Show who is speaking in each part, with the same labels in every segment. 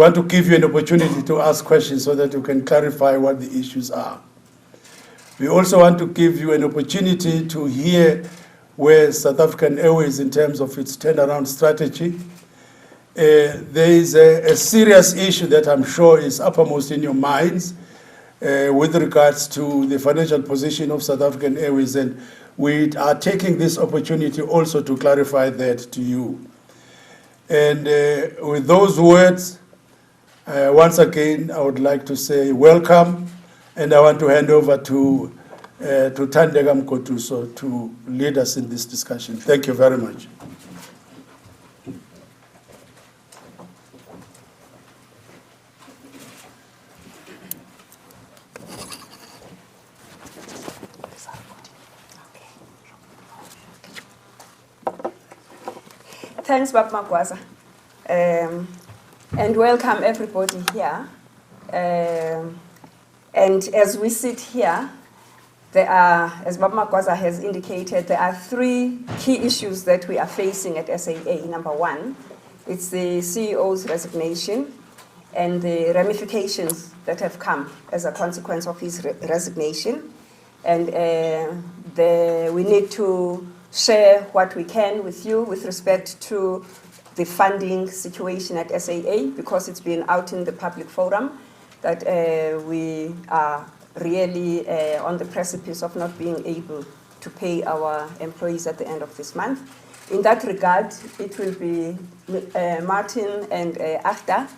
Speaker 1: want to give you an opportunity to ask questions so that you can clarify what the issues are. We also want to give you an opportunity to hear where South African Airways in terms of its turnaround strategy. There is a serious issue that I'm sure is uppermost in your minds with regards to the financial position of South African Airways, and we are taking this opportunity also to clarify that to you. And with those words, once again, I would like to say welcome, and I want to hand over to Thandeka Mkotuso to lead us in this discussion. Thank you very much.
Speaker 2: Thanks, Bab Magwaza. And welcome everybody here. And as we sit here, there are, as Bab Magwaza has indicated, there are three key issues that we are facing at SAA. Number one, it's the CEO's resignation and the ramifications that have come as a consequence of his resignation. And we need to share what we can with you with respect to the funding situation at SAA, because it's been out in the public forum that we are really on the precipice of not being able to pay our employees at the end of this month. In that regard, it will be Martin and Agda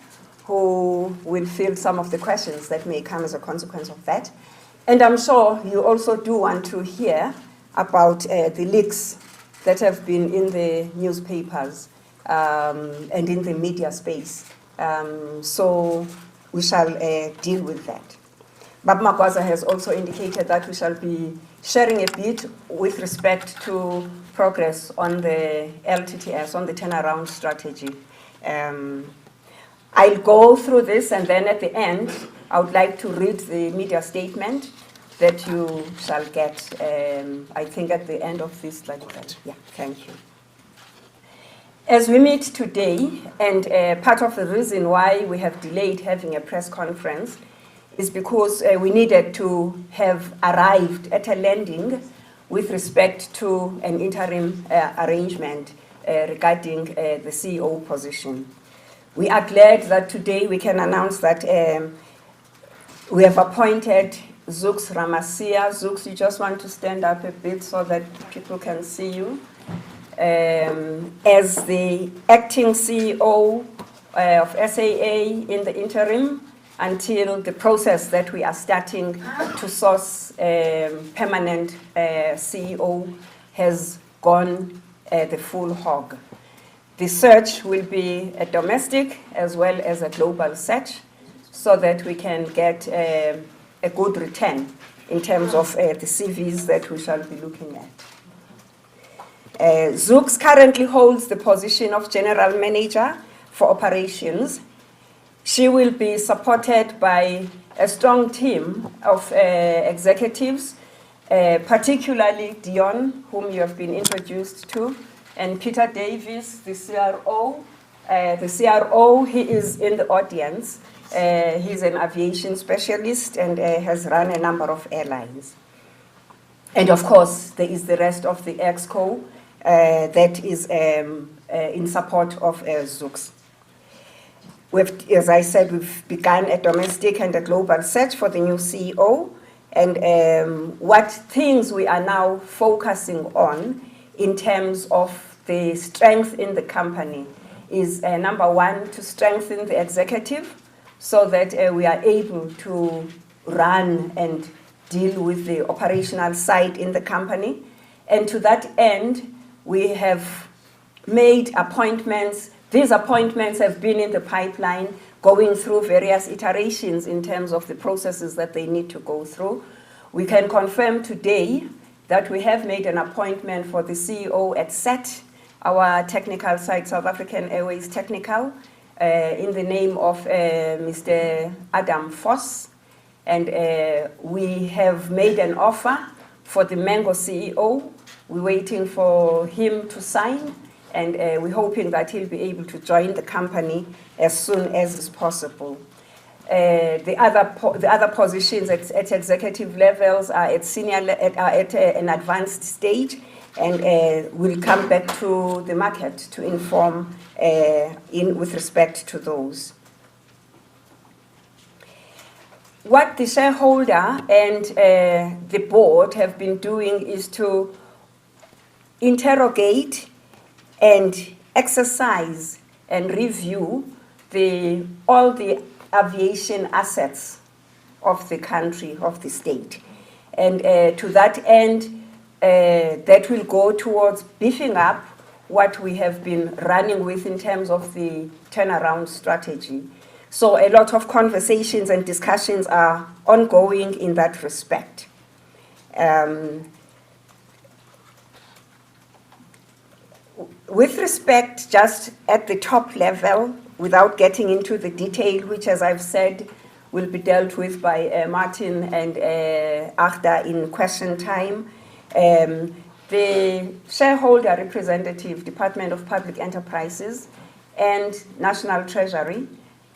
Speaker 2: who will field some of the questions that may come as a consequence of that. And I'm sure you also do want to hear about the leaks that have been in the newspapers and in the media space. So we shall deal with that. Bab Magwaza has also indicated that we shall be sharing a bit with respect to progress on the LTTS, on the turnaround strategy. I'll go through this, and then at the end, I would like to read the media statement that you shall get, I think, at the end of this slide. Yeah, thank you. As we meet today, and part of the reason why we have delayed having a press conference is because we needed to have arrived at a landing with respect to an interim arrangement regarding the CEO position. We are glad that today we can announce that we have appointed Zux Ramasia. Zux, you just want to stand up a bit so that people can see you. As the acting CEO of SAA in the interim until the process that we are starting to source permanent CEO has gone the full hog. The search will be a domestic as well as a global search so that we can get a good return in terms of the CVs that we shall be looking at. Zux currently holds the position of General Manager for Operations. She will be supported by a strong team of executives, particularly Dion, whom you have been introduced to, and Peter Davis, the CRO. The CRO, he is in the audience. He's an aviation specialist and has run a number of airlines. And of course, there is the rest of the ExCo that is in support of Zux. As I said, we've begun a domestic and a global search for the new CEO. And what things we are now focusing on in terms of the strength in the company is number one, to strengthen the executive so that we are able to run and deal with the operational side in the company. And to that end, we have made appointments. These appointments have been in the pipeline, going through various iterations in terms of the processes that they need to go through. We can confirm today that we have made an appointment for the CEO at SAT, our technical site, South African Airways Technical, in the name of Mr. Adam Voss. And we have made an offer for the Mango CEO. We're waiting for him to sign, and we're hoping that he'll be able to join the company as soon as is possible. The other positions at executive levels are at an advanced stage, and we'll come back to the market to inform with respect to those. What the shareholder and the board have been doing is to interrogate and exercise and review all the aviation assets of the country, of the state. And to that end, that will go towards beefing up what we have been running with in terms of the turnaround strategy. So a lot of conversations and discussions are ongoing in that respect. With respect, just at the top level, without getting into the detail, which, as I've said, will be dealt with by Martin and Agda in question time, the shareholder representative, Department of Public Enterprises, and National Treasury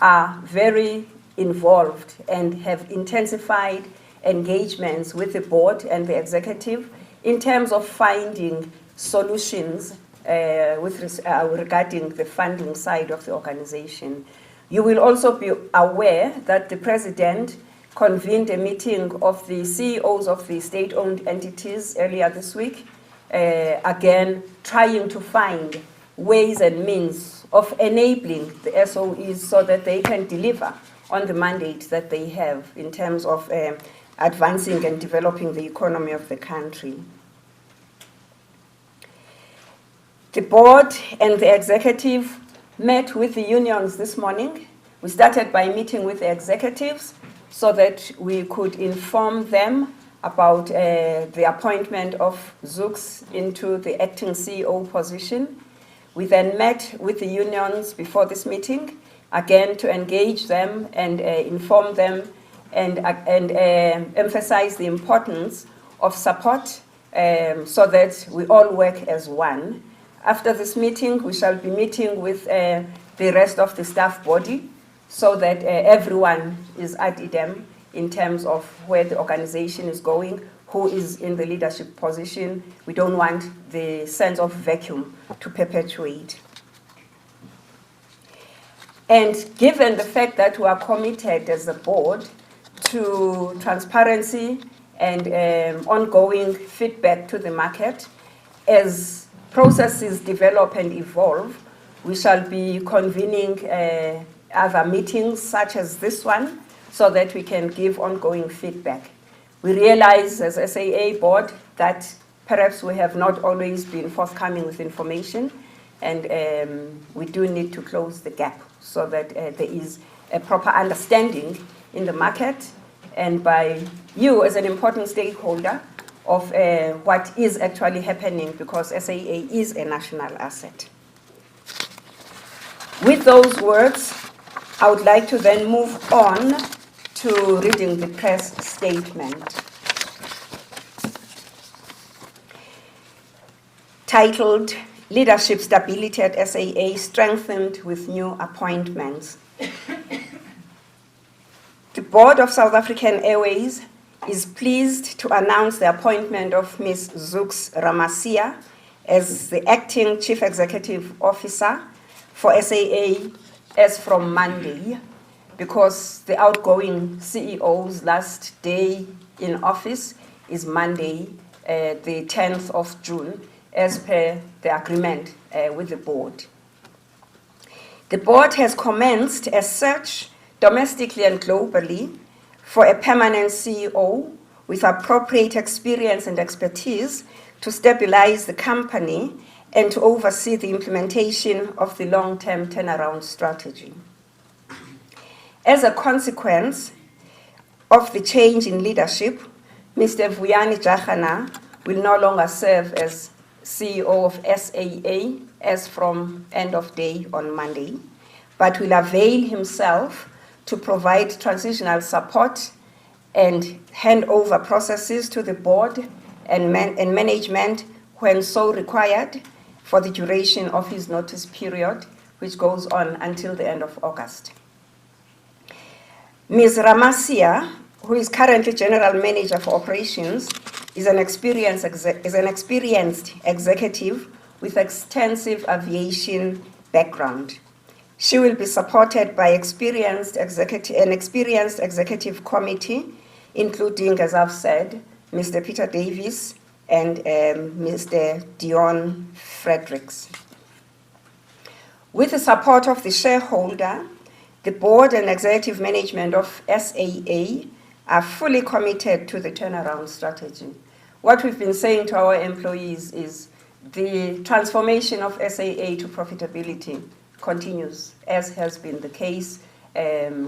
Speaker 2: are very involved and have intensified engagements with the board and the executive in terms of finding solutions regarding the funding side of the organization. You will also be aware that the president convened a meeting of the CEOs of the state-owned entities earlier this week, again trying to find ways and means of enabling the SOEs so that they can deliver on the mandate that they have in terms of advancing and developing the economy of the country. The board and the executive met with the unions this morning. We started by meeting with the executives so that we could inform them about the appointment of Zooks into the acting CEO position. We then met with the unions before this meeting, again to engage them and inform them and emphasize the importance of support so that we all work as one. After this meeting, we shall be meeting with the rest of the staff body so that everyone is ad idem in terms of where the organization is going, who is in the leadership position. We don't want the sense of vacuum to perpetuate. And given the fact that we are committed as a board to transparency and ongoing feedback to the market, as processes develop and evolve, we shall be convening other meetings such as this one so that we can give ongoing feedback. We realize as SAA board that perhaps we have not always been forthcoming with information, and we do need to close the gap so that there is a proper understanding in the market and by you as an important stakeholder of what is actually happening, because SAA is a national asset. With those words, I would like to then move on to reading the press statement titled Leadership Stability at SAA Strengthened with New Appointments. The Board of South African Airways is pleased to announce the appointment of Ms. Zooks Ramasia as the Acting Chief Executive Officer for SAA as from Monday, because the outgoing CEO's last day in office is Monday, the 10th of June, as per the agreement with the board. The board has commenced a search domestically and globally for a permanent CEO with appropriate experience and expertise to stabilize the company and to oversee the implementation of the long-term turnaround strategy. As a consequence of the change in leadership, Mr. Vuyani Jagana will no longer serve as CEO of SAA as from end of day on Monday, but will avail himself to provide transitional support and hand over processes to the board and management when so required for the duration of his notice period, which goes on until the end of August. Ms. Ramasia, who is currently General Manager for Operations, is an experienced executive with extensive aviation background. She will be supported by an experienced executive committee, including, as I've said, Mr. Peter Davis and Mr. Dion Fredericks. With the support of the shareholder, the board and executive management of SAA are fully committed to the turnaround strategy. What we've been saying to our employees is the transformation of SAA to profitability continues, as has been the case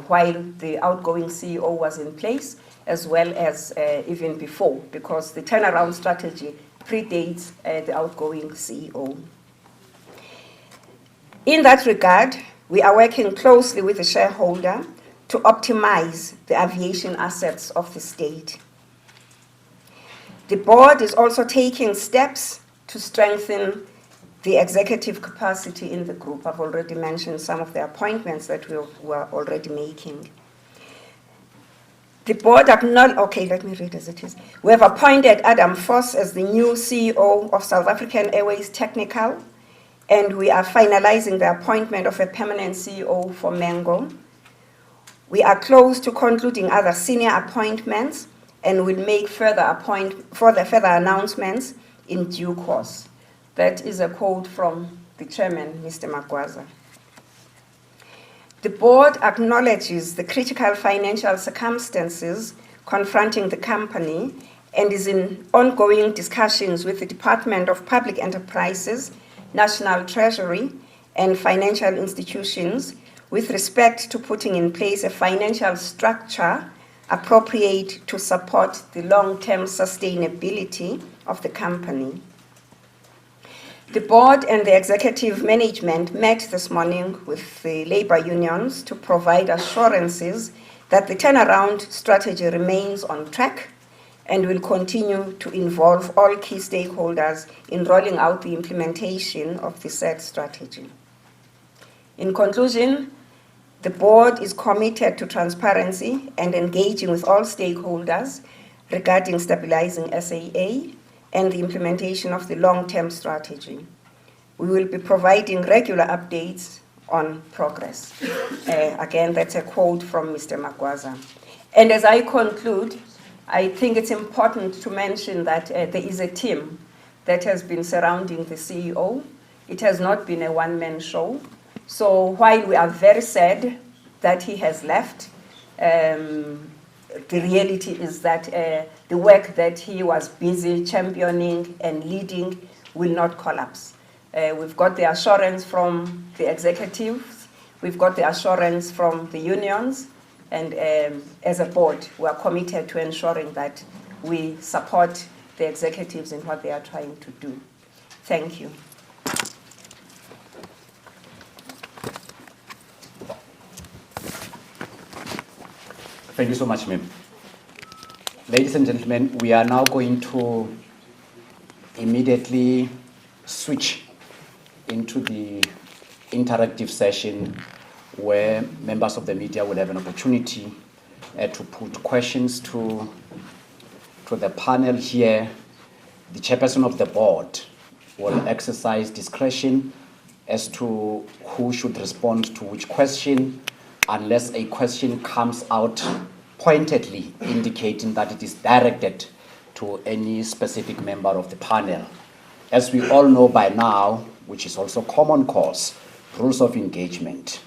Speaker 2: while the outgoing CEO was in place, as well as even before, because the turnaround strategy predates the outgoing CEO. In that regard, we are working closely with the shareholder to optimize the aviation assets of the state. The board is also taking steps to strengthen the executive capacity in the group. I've already mentioned some of the appointments that we were already making. The board okay, let me read as it is. We have appointed Adam Voss as the new CEO of South African Airways Technical, and we are finalizing the appointment of a permanent CEO for Mango. We are close to concluding other senior appointments and will make further announcements in due course. That is a quote from the chairman, Mr. Magwaza. The board acknowledges the critical financial circumstances confronting the company and is in ongoing discussions with the Department of Public Enterprises, National Treasury, and financial institutions with respect to putting in place a financial structure appropriate to support the long-term sustainability of the company. The board and the executive management met this morning with the labor unions to provide assurances that the turnaround strategy remains on track and will continue to involve all key stakeholders in rolling out the implementation of the said strategy. In conclusion, the board is committed to transparency and engaging with all stakeholders regarding stabilizing SAA and the implementation of the long-term strategy. We will be providing regular updates on progress. Again, that's a quote from Mr. Magwaza. And as I conclude, I think it's important to mention that there is a team that has been surrounding the CEO. It has not been a one-man show. So while we are very sad that he has left, the reality is that the work that he was busy championing and leading will not collapse. We've got the assurance from the executives, we've got the assurance from the unions, and as a board, we are committed to ensuring that we support the executives in what they are trying to do. Thank you.
Speaker 3: Thank you so much, ma'am. Ladies and gentlemen, we are now going to immediately switch into the interactive session where members of the media will have an opportunity to put questions to the panel here. The chairperson of the board will exercise discretion as to who should respond to which question, unless a question comes out pointedly indicating that it is directed to any specific member of the panel. As we all know by now, which is also common cause, rules of engagement.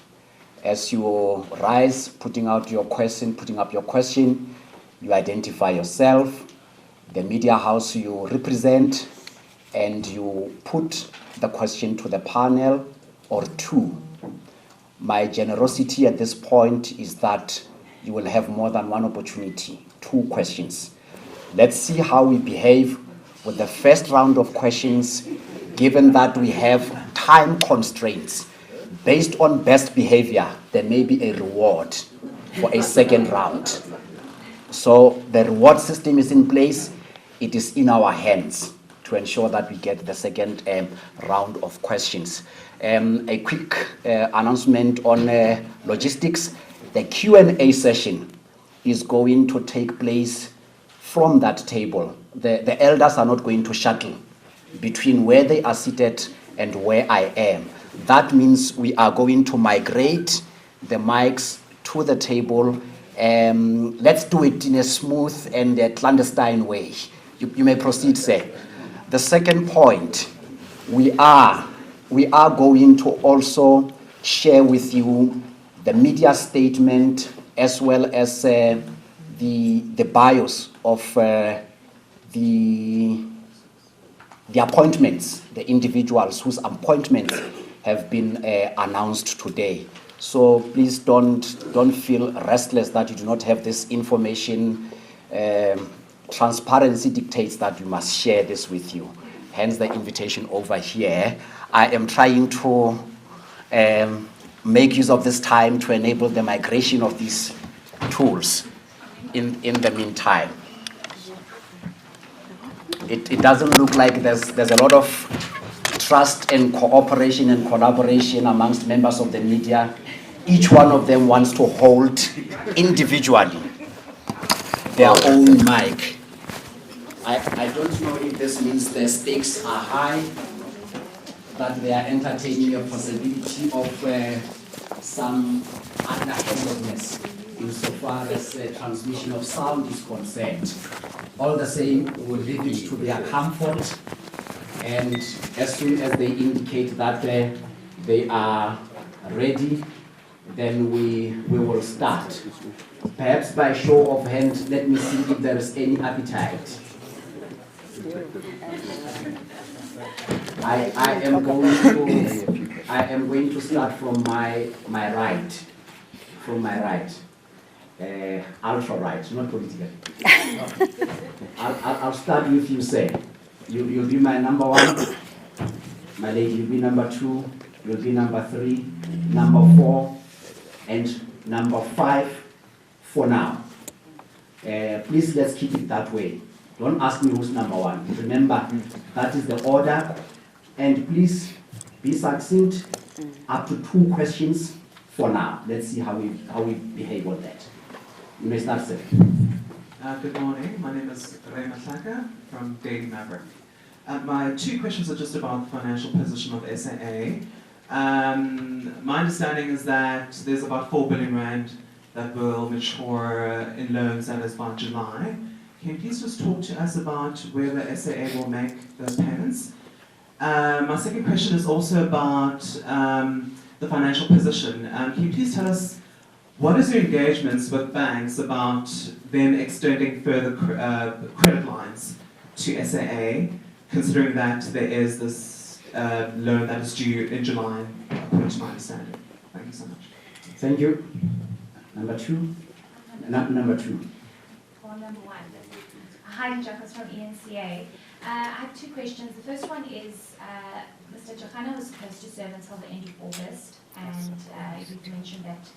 Speaker 3: As you rise, putting up your question, you identify yourself, the media house you represent, and you put the question to the panel or two. My generosity at this point is that you will have more than one opportunity, 2 questions. Let's see how we behave with the first round of questions, given that we have time constraints. Based on best behavior, there may be a reward for a second round. So the reward system is in place. It is in our hands to to ensure that we get the second round of questions. A quick announcement on logistics. The Q&A session is going to take place from that table. The elders are not going to shuttle between where they are seated and where I am. That means we are going to migrate the mics to the table. Let's do it in a smooth and clandestine way. You may proceed, sir. The second point, we are going to also share with you the media statement as well as the bios of the appointments, the individuals whose appointments have been announced today. So please don't feel restless that you do not have this information. Transparency dictates that you must share this with you. Hence the invitation over here. I am trying to make use of this time to enable the migration of these tools in the meantime. It doesn't look like there's a lot of trust and cooperation and collaboration amongst members of the media. Each one of them wants to hold individually their own mic. I don't know if this means the stakes are high, that they are entertaining a possibility of some underhandedness insofar as the transmission of sound is concerned. All the same, we'll leave it to their comfort, and as soon as they indicate that they are ready, then we will start. Perhaps by show of hands, let me see if there is any appetite. I am going to start from my right. From my right. Ultra right, not political. I'll start with you, sir. You'll be my number one. My lady, you'll be number two. You'll be number three, number four, and number five for now. Please, let's keep it that way. Don't ask me who's number one. Remember, that is the order. And please be succinct. Up to 2 questions for now. Let's see how we behave on that. You may start, sir.
Speaker 4: Good morning. My name is Ray Matlaka from Daily Maverick. My 2 questions are just about the financial position of SAA. My understanding is that there's about 4 billion rand that will mature in loans, that is by July. Can you please just talk to us about whether SAA will make those payments? My second question is also about the financial position. Can you please tell us what is your engagements with banks about them extending further credit lines to SAA, considering that there is this loan that is due in July, according to my understanding? Thank you so much.
Speaker 3: Thank you. Number 2. Number 2.
Speaker 5: Or number 1. Hi, Jacques from ENCA. I have 2 questions. The first one is, Mr. Chakana was supposed to serve until the end of August, and you've mentioned that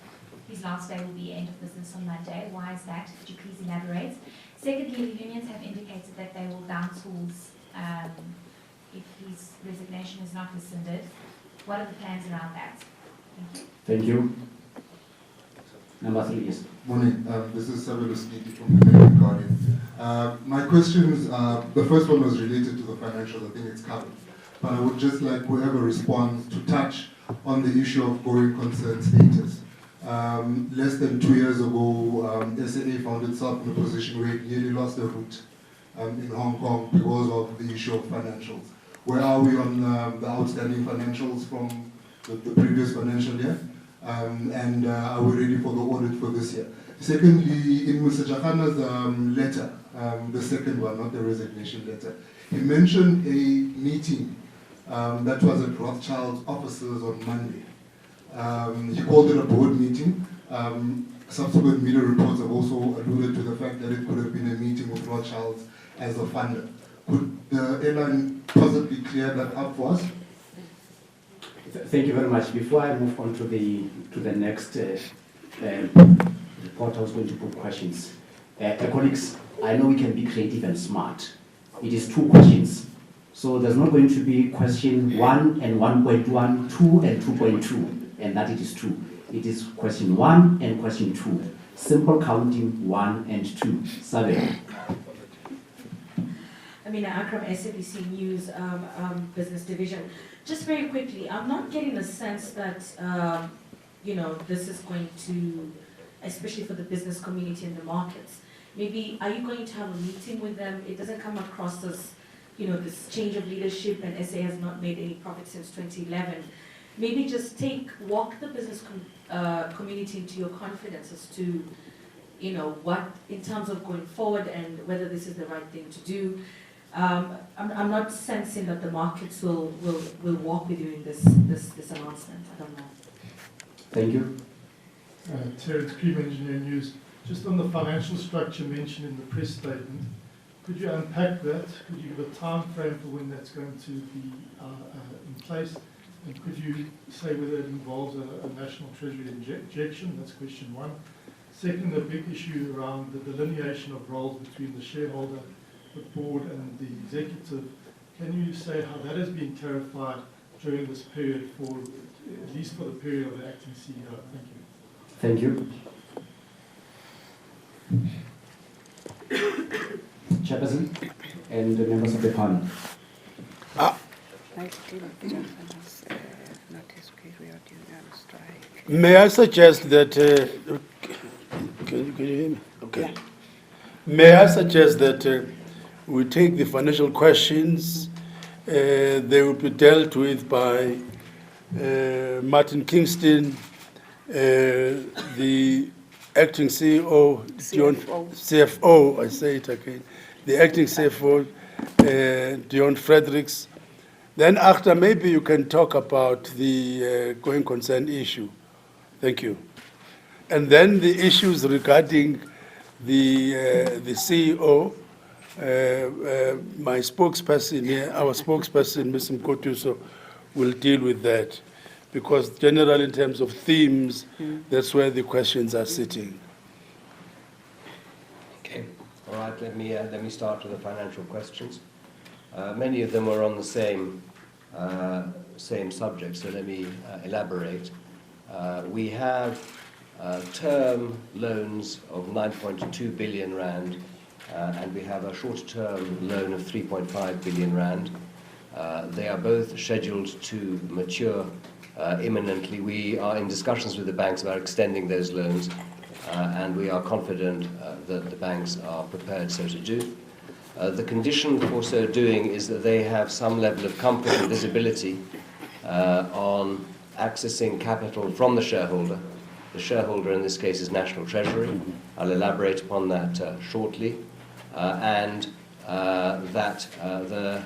Speaker 5: his last day will be end of business on Monday. Why is that? Could you please elaborate? Secondly, the unions have indicated that they will down tools if his resignation is not rescinded. What are the plans around that? Thank you.
Speaker 3: Thank you. Number 3, yes.
Speaker 6: Morning. This is Sabelus Niti from the Daily Guardian. My questions, the first one was related to the financials. I think it's covered. But I would just like whoever responds to touch on the issue of going concern status. Less than 2 years ago, SAA found itself in a position where it nearly lost a route in Hong Kong because of the issue of financials. Where are we on the outstanding financials from the previous financial year? And are we ready for the audit for this year? Secondly, in Mr. Chakana's letter, the second one, not the resignation letter, he mentioned a meeting that was at Rothschild's offices on Monday. He called it a board meeting. Subsequent media reports have also alluded to the fact that it could have been a meeting with Rothschild's as a funder. Could the airline possibly clear that up for us?
Speaker 3: Thank you very much. Before I move on to the next report, I was going to put questions. Colleagues, I know we can be creative and smart. It is 2 questions.
Speaker 7: So there's not going to be question 1 and 1.1, 2 and 2.2, and that it is 2. It is question 1 and question 2. Simple counting 1 and 2. Sabe.
Speaker 8: Amina Akram, SABC News Business Division. Just very quickly, I'm not getting the sense that, this is going to, especially for the business community and the markets, maybe, are you going to have a meeting with them? It doesn't come across as, this change of leadership and SA has not made any profit since 2011. Maybe just walk the business community into your confidence as to, what, in terms of going forward and whether this is the right thing to do. I'm not sensing that the markets will walk with you in this announcement. I don't know.
Speaker 7: Thank you.
Speaker 9: Terence Cream, Engineer News. Just on the financial structure mentioned in the press statement, could you unpack that? Could you give a time frame for when that's going to be in place? And could you say whether it involves a National Treasury injection? That's question 1. Second, a big issue around the delineation of roles between the shareholder, the board and the executive. Can you say how that has been clarified during this period, at least for the period of the acting CEO? Thank you.
Speaker 7: Thank you. Chairperson and the members of the panel.
Speaker 1: May I suggest that, can you hear me? Okay.
Speaker 2: Yeah.
Speaker 1: May I suggest that we take the financial questions, they will be dealt with by Martin Kingston, the acting CEO, CFO, I say it again, the acting CFO, Dion Fredericks. Then after, maybe you can talk about the going concern issue. Thank you. And then the issues regarding the CEO, my spokesperson here, our spokesperson, Mr. Mkotuso, will deal with that. Because generally, in terms of themes, that's where the questions are sitting.
Speaker 10: Okay. All right. Let me start with the financial questions. Many of them are on the same subject. So let me elaborate. We have term loans of 9.2 billion rand, and we have a short-term loan of 3.5 billion rand. They are both scheduled to mature imminently. We are in discussions with the banks about extending those loans, and we are confident that the banks are prepared so to do. The condition for so doing is that they have some level of comfort and visibility on accessing capital from the shareholder. The shareholder in this case is National Treasury. I'll elaborate upon that shortly. And that the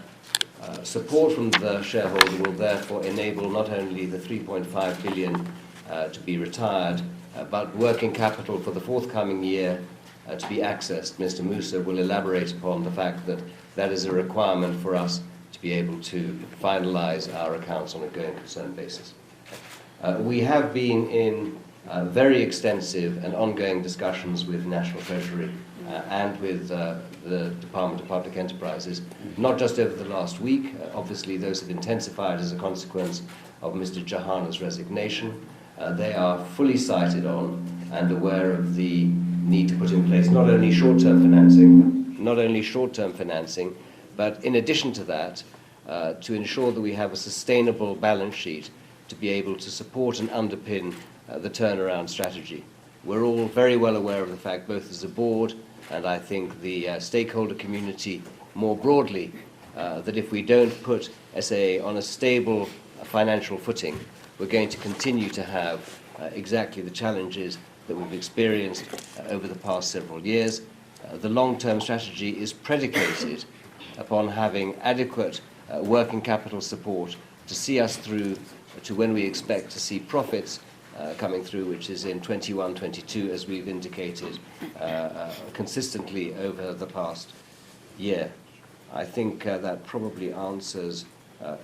Speaker 10: support from the shareholder will therefore enable not only the 3.5 billion to be retired, but working capital for the forthcoming year to be accessed. Mr. Musa will elaborate upon the fact that that is a requirement for us to be able to finalize our accounts on a going concern basis. We have been in very extensive and ongoing discussions with National Treasury and with the Department of Public Enterprises, not just over the last week. Obviously, those have intensified as a consequence of Mr. Jahana's resignation. They are fully sighted on and aware of the need to put in place not only short-term financing, but in addition to that, to ensure that we have a sustainable balance sheet to be able to support and underpin the turnaround strategy. We're all very well aware of the fact, both as a board and I think the stakeholder community more broadly, that if we don't put SAA on a stable financial footing, we're going to continue to have exactly the challenges that we've experienced over the past several years. The long-term strategy is predicated upon having adequate working capital support to see us through to when we expect to see profits coming through, which is in 21-22, as we've indicated consistently over the past year. I think that probably answers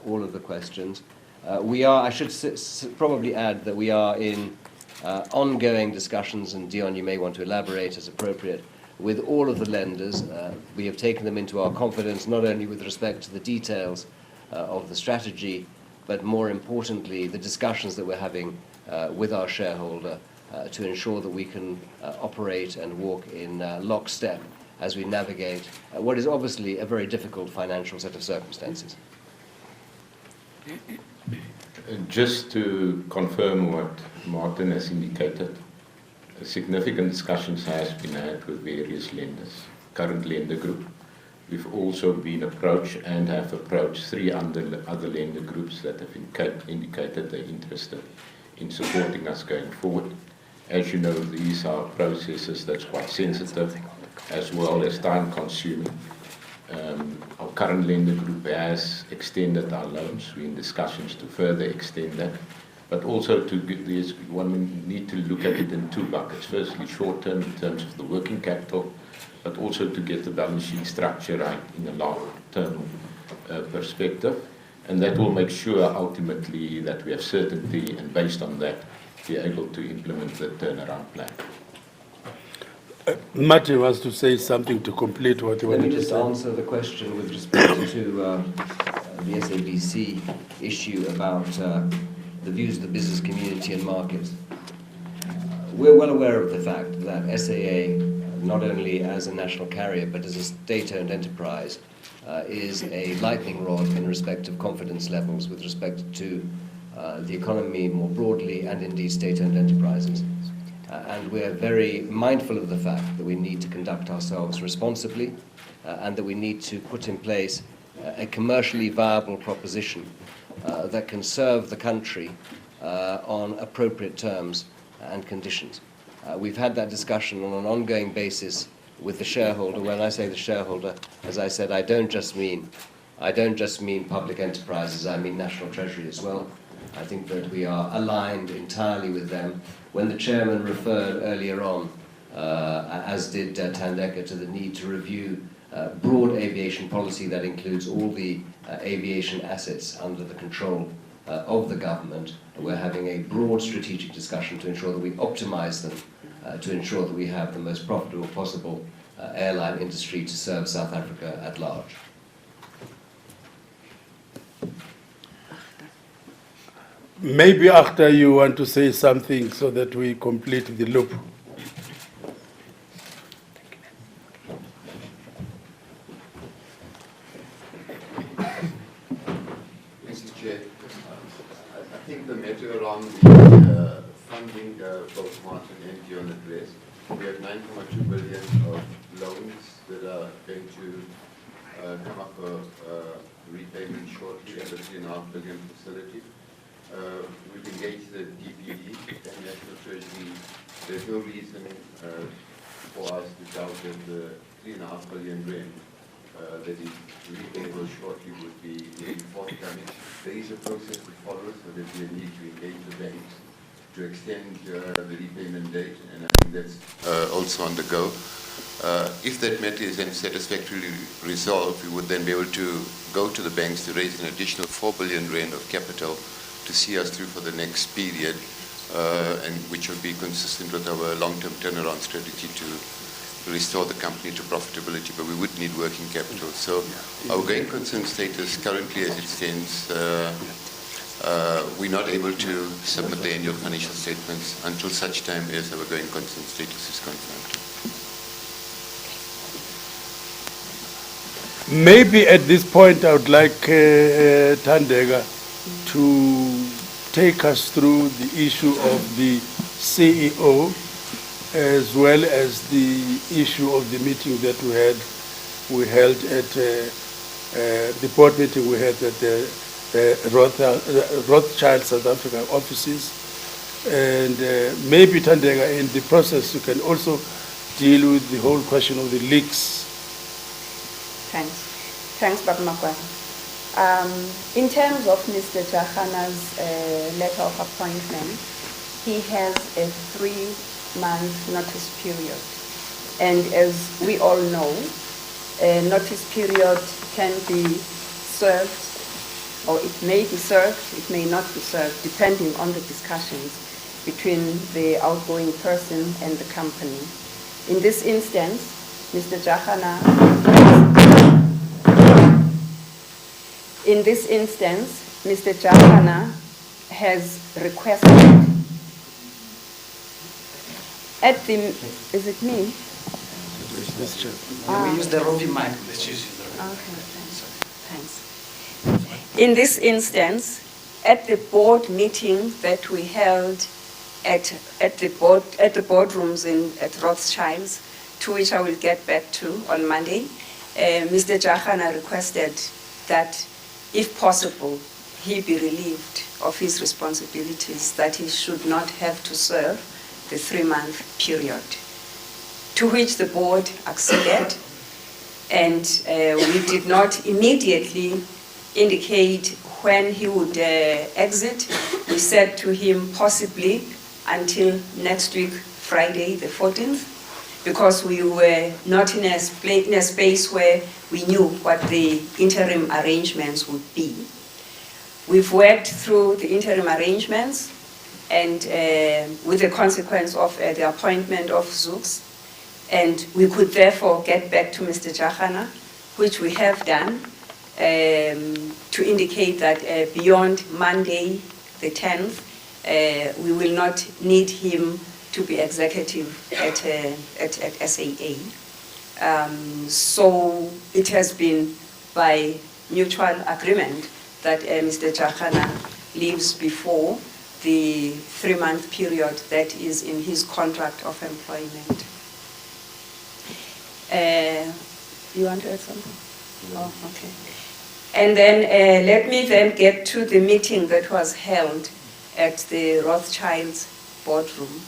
Speaker 10: all of the questions. I should probably add that we are in ongoing discussions, and Dion, you may want to elaborate as appropriate, with all of the lenders. We have taken them into our confidence, not only with respect to the details of the strategy, but more importantly, the discussions that we're having with our shareholder to ensure that we can operate and walk in lockstep as we navigate what is obviously a very difficult financial set of circumstances.
Speaker 11: Just to confirm what Martin has indicated, significant discussions has been had with various lenders, currently in the group. We've also been approached and have approached 3 other lender groups that have indicated they're interested in supporting us going forward. As you know, these are processes that's quite sensitive as well as time consuming. Our current lender group has extended our loans. We're in discussions to further extend that. But also to get this, one need to look at it in 2 buckets. Firstly, short term in terms of the working capital, but also to get the balance sheet structure right in a long-term perspective. And that will make sure ultimately that we have certainty, and based on that, be able to implement the turnaround plan.
Speaker 1: Martin wants to say something to complete what you
Speaker 10: Let
Speaker 1: wanted
Speaker 10: me
Speaker 1: to
Speaker 10: just
Speaker 1: say.
Speaker 10: answer the question with respect to the SABC issue about the views of the business community and markets. We're well aware of the fact that SAA, not only as a national carrier but as a state-owned enterprise, is a lightning rod in respect of confidence levels with respect to the economy more broadly and indeed state-owned enterprises. And we're very mindful of the fact that we need to conduct ourselves responsibly and that we need to put in place a commercially viable proposition that can serve the country on appropriate terms and conditions. We've had that discussion on an ongoing basis with the shareholder. When I say the shareholder, as I said, I don't just mean public enterprises, I mean National Treasury as well. I think that we are aligned entirely with them. When the chairman referred earlier on, as did Thandeka, to the need to review broad aviation policy that includes all the aviation assets under the control of the government, we're having a broad strategic discussion to ensure that we optimize them, to ensure that we have the most profitable possible airline industry to serve South Africa at large.
Speaker 1: Maybe after you want to say something so that we complete the loop.
Speaker 12: Mr. Chair, I think the matter around the funding, both Martin and Dion addressed, we have 9.2 billion of loans that are going to come up for repayment shortly at a 3.5 billion facility. We've engaged the DPD and National Treasury. There's no reason for us to doubt that the 3.5 billion rand that is repayable shortly would be forthcoming. There is a process to follow, so that we need to engage the banks to extend the repayment date, and I think that's also on the go. If that matter is then satisfactorily resolved, we would then be able to go to the banks to raise an additional 4 billion rand of capital to see us through for the next period, and which will be consistent with our long-term turnaround strategy to restore the company to profitability, but we would need working capital. So our going concern status currently as it stands, we're not able to submit the annual financial statements until such time as our going concern status is confirmed.
Speaker 1: Maybe at this point I would like Thandeka to take us through the issue of the CEO as well as the issue of the meeting that we held at the board meeting we had at the Rothschild South Africa offices. And maybe Thandeka, in the process you can also deal with the whole question of the leaks.
Speaker 2: Thanks, Baba Makwasa. In terms of Mr. Jahana's letter of appointment, he has a 3-month notice period. And as we all know, a notice period can be served, or it may be served, it may not be served, depending on the discussions between the outgoing person and the company. In this instance, Mr. Jahana, in this instance, Mr. Jahana has requested at the, is it me?
Speaker 3: We use the roving mic. Let's use the
Speaker 2: Okay, thanks. In this instance, at the board meeting that we held at the boardrooms at Rothschild's, to which I will get back to on Monday, Mr. Jahana requested that, if possible, he be relieved of his responsibilities, that he should not have to serve the 3-month period, to which the board acceded, and we did not immediately indicate when he would exit. We said to him possibly until next week, Friday the 14th, because we were not in a space where we knew what the interim arrangements would be. We've worked through the interim arrangements, and with the consequence of the appointment of Zooks, and we could therefore get back to Mr. Jahana, which we have done, to indicate that beyond Monday the 10th, we will not need him to be executive at SAA. So it has been by mutual agreement that Mr. Jahana leaves before the 3-month period that is in his contract of employment. You want to add something? Oh, okay. And then let me then get to the meeting that was held at the Rothschild's boardroom.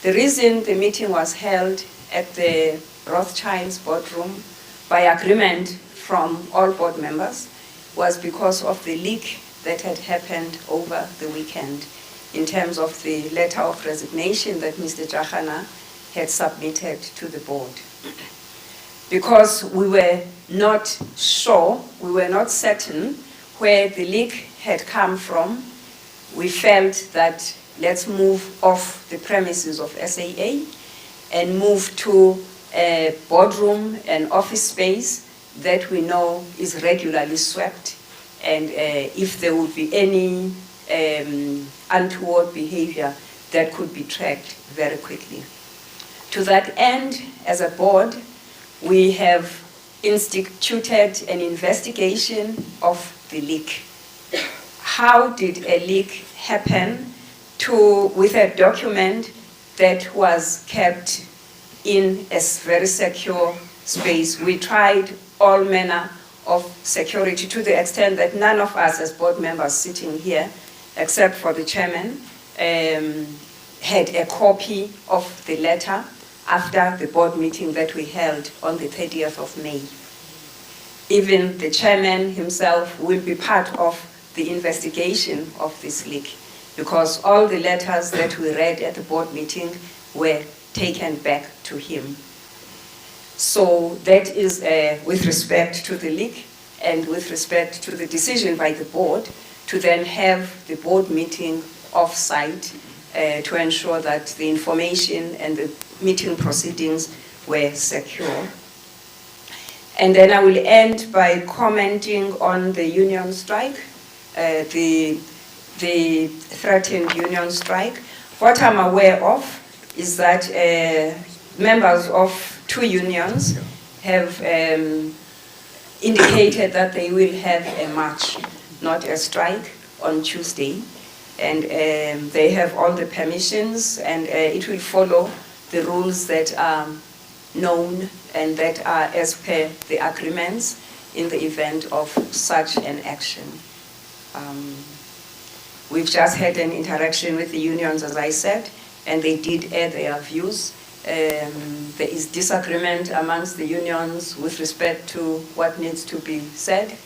Speaker 2: The reason the meeting was held at the Rothschild's boardroom by agreement from all board members was because of the leak that had happened over the weekend in terms of the letter of resignation that Mr. Jahana had submitted to the board. Because we were not sure, we were not certain where the leak had come from, we felt that let's move off the premises of SAA and move to a boardroom and office space that we know is regularly swept, and if there would be any untoward behavior, that could be tracked very quickly. To that end, as a board, we have instituted an investigation of the leak. How did a leak happen with a document that was kept in a very secure space? We tried all manner of security to the extent that none of us as board members sitting here, except for the chairman, had a copy of the letter after the board meeting that we held on the 30th of May. Even the chairman himself will be part of the investigation of this leak, because all the letters that we read at the board meeting were taken back to him. So that is with respect to the leak and with respect to the decision by the board to then have the board meeting off-site to ensure that the information and the meeting proceedings were secure. And then I will end by commenting on the union strike, the threatened union strike. What I'm aware of is that members of 2 unions have indicated that they will have a march, not a strike, on Tuesday. And they have all the permissions, and it will follow the rules that are known and that are as per the agreements in the event of such an action. We've just had an interaction with the unions, as I said, and they did air their views. There is disagreement amongst the unions with respect to what needs to be said.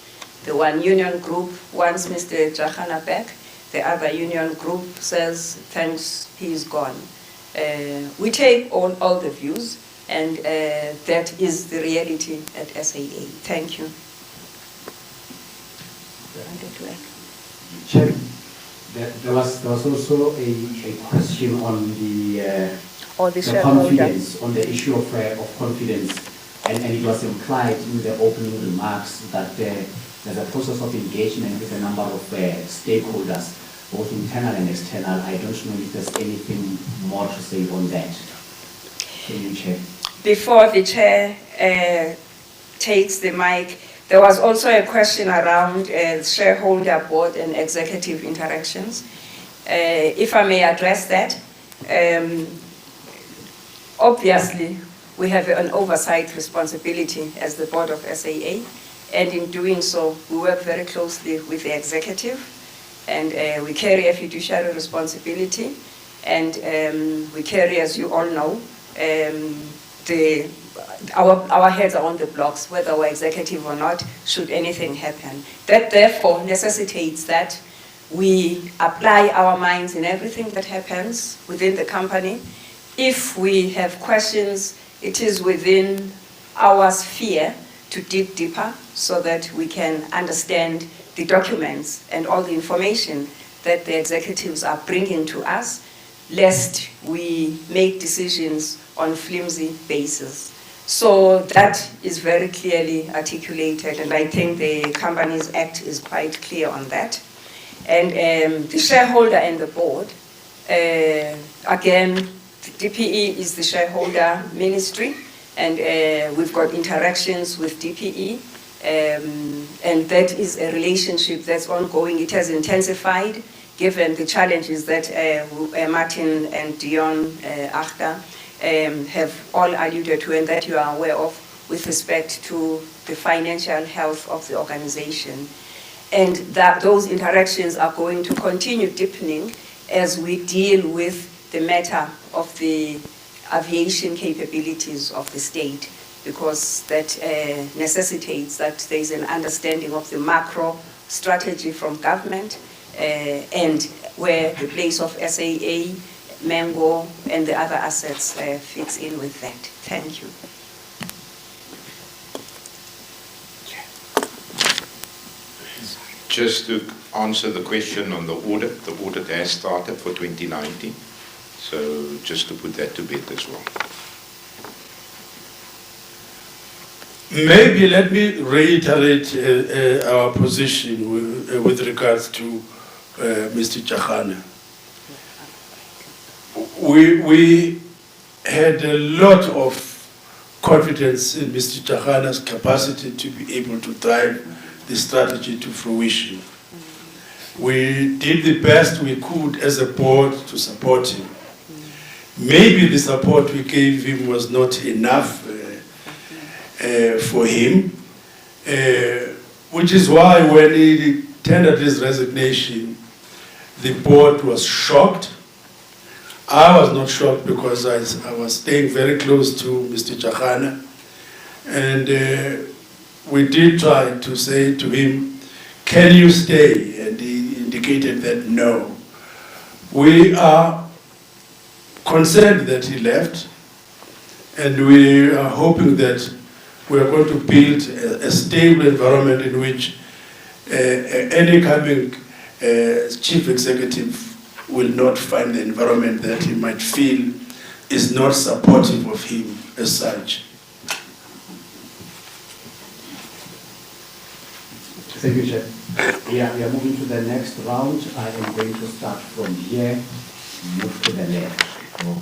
Speaker 2: The one union group wants Mr. Jahana back. The other union group says, thanks, he's gone. We take all the views, and that is the reality at SAA. Thank you.
Speaker 7: Chair, there was also a question on the confidence, on the issue of confidence. and it was implied in the opening remarks that there's a process of engagement with a number of stakeholders, both internal and external. I don't know if there's anything more to say on that. Can you check?
Speaker 2: Before the chair takes the mic, there was also a question around shareholder board and executive interactions. If I may address that, obviously we have an oversight responsibility as the board of SAA, and in doing so, we work very closely with the executive, and we carry a fiduciary responsibility, and we carry, as you all know, our heads are on the blocks, whether we're executive or not, should anything happen. That therefore necessitates that we apply our minds in everything that happens within the company. If we have questions, it is within our sphere to dig deeper so that we can understand the documents and all the information that the executives are bringing to us, lest we make decisions on flimsy basis. So that is very clearly articulated, and I think the Companies Act is quite clear on that. And the shareholder and the board, again, the DPE is the shareholder ministry, and we've got interactions with DPE, and that is a relationship that's ongoing. It has intensified given the challenges that Martin and Dion Achter have all alluded to and that you are aware of with respect to the financial health of the organization. And that those interactions are going to continue deepening as we deal with the matter of the aviation capabilities of the state, because that necessitates that there is an understanding of the macro strategy from government and where the place of SAA, Mango, and the other assets fits in with that. Thank you.
Speaker 11: Just to answer the question on the audit has started for 2019. So just to put that to bed as well.
Speaker 1: Maybe let me reiterate our position with regards to Mr. Chakana. We had a lot of confidence in Mr. Chakana's capacity to be able to drive the strategy to fruition. We did the best we could as a board to support him. Maybe the support we gave him was not enough for him, which is why when he tendered his resignation, the board was shocked. I was not shocked because I was staying very close to Mr. Chakana, and we did try to say to him, can you stay? And he indicated that no. We are concerned that he left, and we are hoping that we are going to build a stable environment in which any coming chief executive will not find the environment that he might feel is not supportive of him as such.
Speaker 7: Thank you, Chair. We are moving to the next round. I am going to start from here, move to the left, or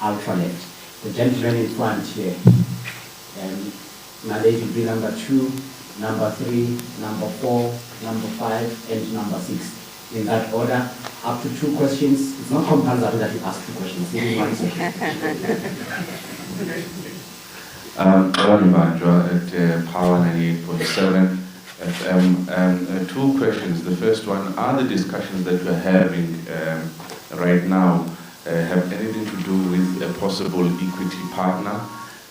Speaker 7: ultra left. The gentleman in front here. Mandate will be number 2, number 3, number 4, number 5, and number 6. In that order, up to 2 questions. It's not compulsory that you ask 2 questions. Give me 1 second.
Speaker 13: Ron Banjwa at Power 98.7 FM. 2 questions. The first one, are the discussions that we're having right now have anything to do with a possible equity partner?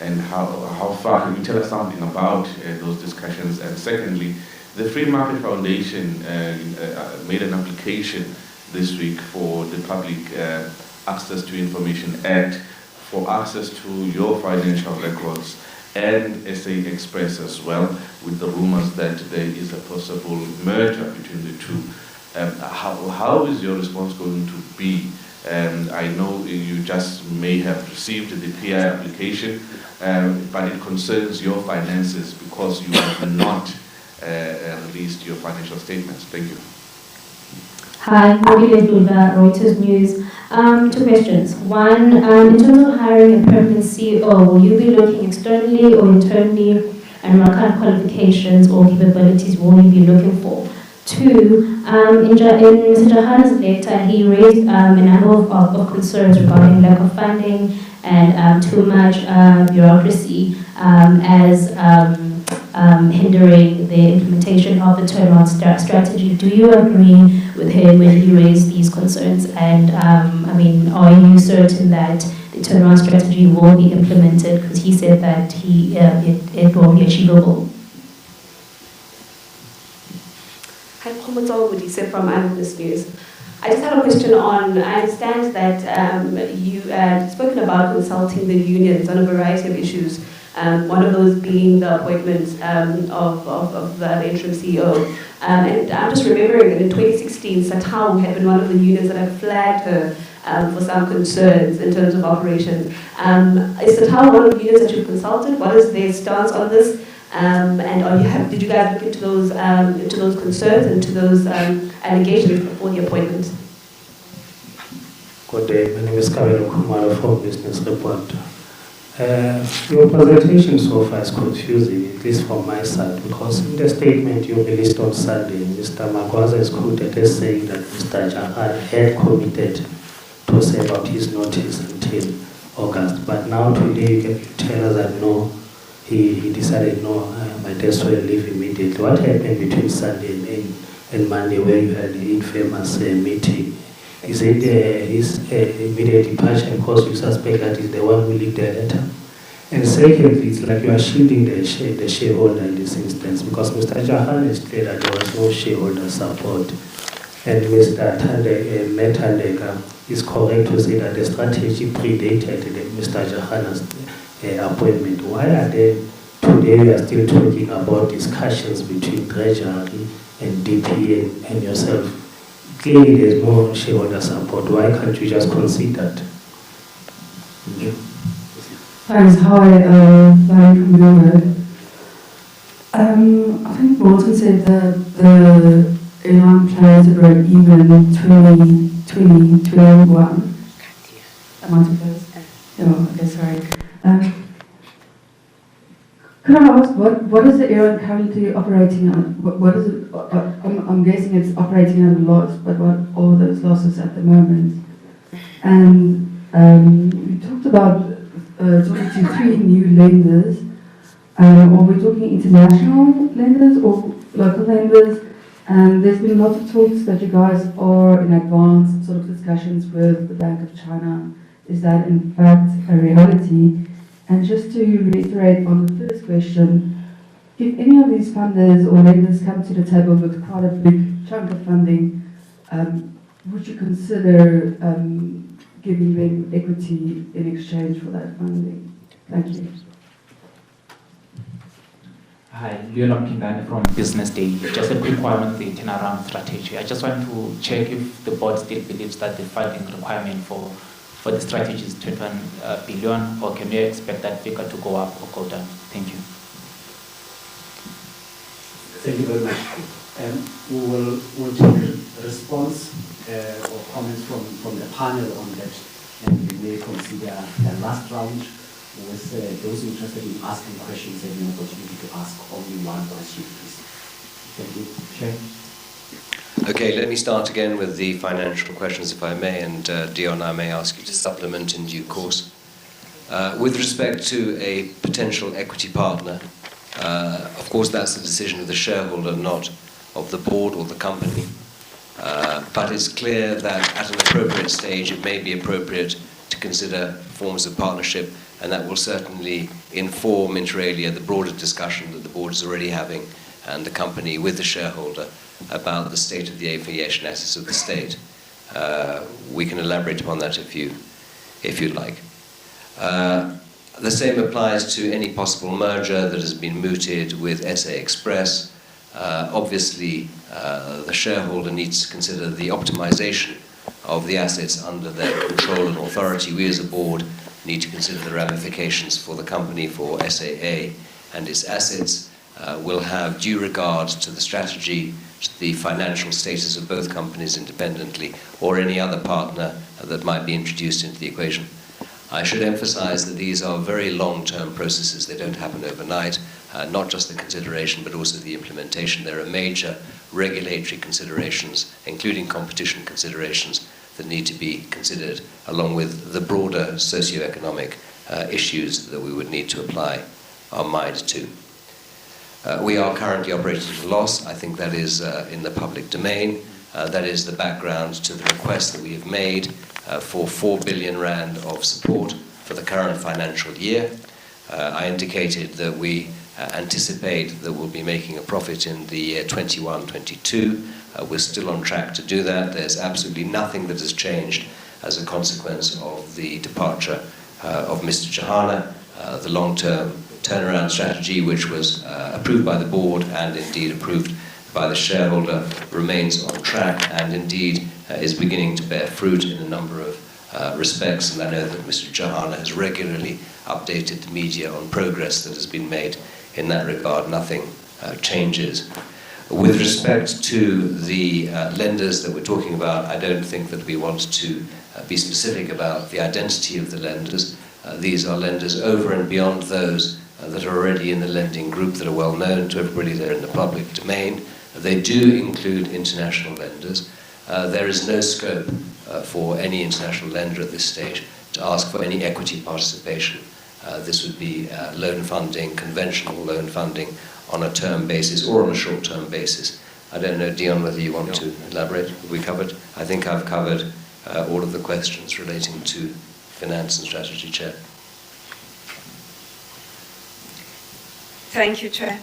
Speaker 13: And how far, can you tell us something about those discussions? And secondly, the Free Market Foundation made an application this week for the Public Access to Information Act for access to your financial records and SA Express as well, with the rumors that there is a possible merger between the two. How is your response going to be I know you just may have received the PI application, but it concerns your finances because you have not released your financial statements. Thank you.
Speaker 14: Hi, Mobile Dula, Reuters News. 2 questions. One, in terms of hiring a permanent CEO, will you be looking externally or internally, and what kind of qualifications or capabilities will you be looking for? 2, in Mr. Jahana's letter, he raised a number of concerns regarding lack of funding and too much bureaucracy as hindering the implementation of the turnaround strategy. Do you agree with him when he raised these concerns? And are you certain that the turnaround strategy will be implemented? Because he said that it will be achievable.
Speaker 15: Hi, from Untitled News. I just had a question on, I understand that you spoken about consulting the unions on a variety of issues, one of those being the appointment of the interim CEO. And I'm just remembering that in 2016, SATAW had been one of the unions that had flagged her for some concerns in terms of operations. Is SATAW one of the unions that you've consulted? What is their stance on this? And did you guys look into those concerns and to those allegations before the appointment?
Speaker 16: Good day, my name is Kavelo Kumalo from Business Report. Your presentation so far is confusing, at least from my side, because in the statement you released on Sunday, Mr. Magwaza is quoted as saying that Mr. Jahar had committed to serve out his notice until August. But now today you tell us that no, he decided no, my desk will leave immediately. What happened between Sunday and Monday where you had the infamous meeting? Is it his immediate departure because you suspect that he's the one who leaked the letter? And secondly, it's like you are shielding the shareholder in this instance because Mr. Jahan is clear that there was no shareholder support. And Mr. Metandeka is correct to say that the strategy predated Mr. Jahan's appointment. Why are they today we are still talking about discussions between Treasury and DP and yourself? Clearly there's no shareholder support. Why can't you just concede that? Thank you.
Speaker 17: Thanks. Hi, Larry from Bloomberg. I think Morton said that the airline plans to break even in 2021. Am I too close? Oh, okay, sorry. Can I ask, what is the airline currently operating on? What is it? I'm guessing it's operating at a loss, but what are those losses at the moment? And you talked about talking to 3 new lenders. Are we talking international lenders or local lenders? And there's been lots of talks that you guys are in advanced sort of discussions with the Bank of China. Is that in fact a reality? And just to reiterate on the first question, if any of these funders or lenders come to the table with quite a big chunk of funding, would you consider giving them equity in exchange for that funding? Thank you.
Speaker 18: Hi, Leonard Kingani from Business Day. Just a quick one on the turnaround strategy. I just want to check if the board still believes that the funding requirement for the strategy is 21 billion, or can we expect that figure to go up or go down? Thank you.
Speaker 7: Thank you very much. We'll take a response or comments from the panel on that, and we may consider the last round with those interested in asking questions having an opportunity to ask only one question, please. Thank you. Chair.
Speaker 10: Okay, let me start again with the financial questions, if I may, and Dion, I may ask you to supplement in due course. With respect to a potential equity partner, of course that's the decision of the shareholder, not of the board or the company. But it's clear that at an appropriate stage it may be appropriate to consider forms of partnership, and that will certainly inform, inter alia, the broader discussion that the board is already having and the company with the shareholder about the state of the aviation assets of the state. We can elaborate upon that if you'd like. The same applies to any possible merger that has been mooted with SA Express. Obviously, the shareholder needs to consider the optimization of the assets under their control and authority, we as a board need to consider the ramifications for the company, for SAA and its assets. We'll have due regard to the strategy, to the financial status of both companies independently, or any other partner that might be introduced into the equation. I should emphasize that these are very long-term processes. They don't happen overnight, not just the consideration, but also the implementation. There are major regulatory considerations, including competition considerations, that need to be considered, along with the broader socio-economic issues that we would need to apply our mind to. We are currently operating at a loss. I think that is in the public domain. That is the background to the request that we have made for 4 billion rand of support for the current financial year. I indicated that we anticipate that we'll be making a profit in the year 21-22. We're still on track to do that. There's absolutely nothing that has changed as a consequence of the departure of Mr. Chahana. The long-term turnaround strategy, which was approved by the board and indeed approved by the shareholder, remains on track and indeed is beginning to bear fruit in a number of respects. And I know that Mr. Chahana has regularly updated the media on progress that has been made in that regard. Nothing changes. With respect to the lenders that we're talking about, I don't think that we want to be specific about the identity of the lenders. These are lenders over and beyond those that are already in the lending group, that are well known to everybody. They're in the public domain. They do include international lenders. There is no scope for any international lender at this stage to ask for any equity participation. This would be loan funding, conventional loan funding on a term basis or on a short-term basis. I don't know, Dion, whether you want to elaborate. Have we covered? I think I've covered all of the questions relating to finance and strategy, Chair.
Speaker 2: Thank you, Chair.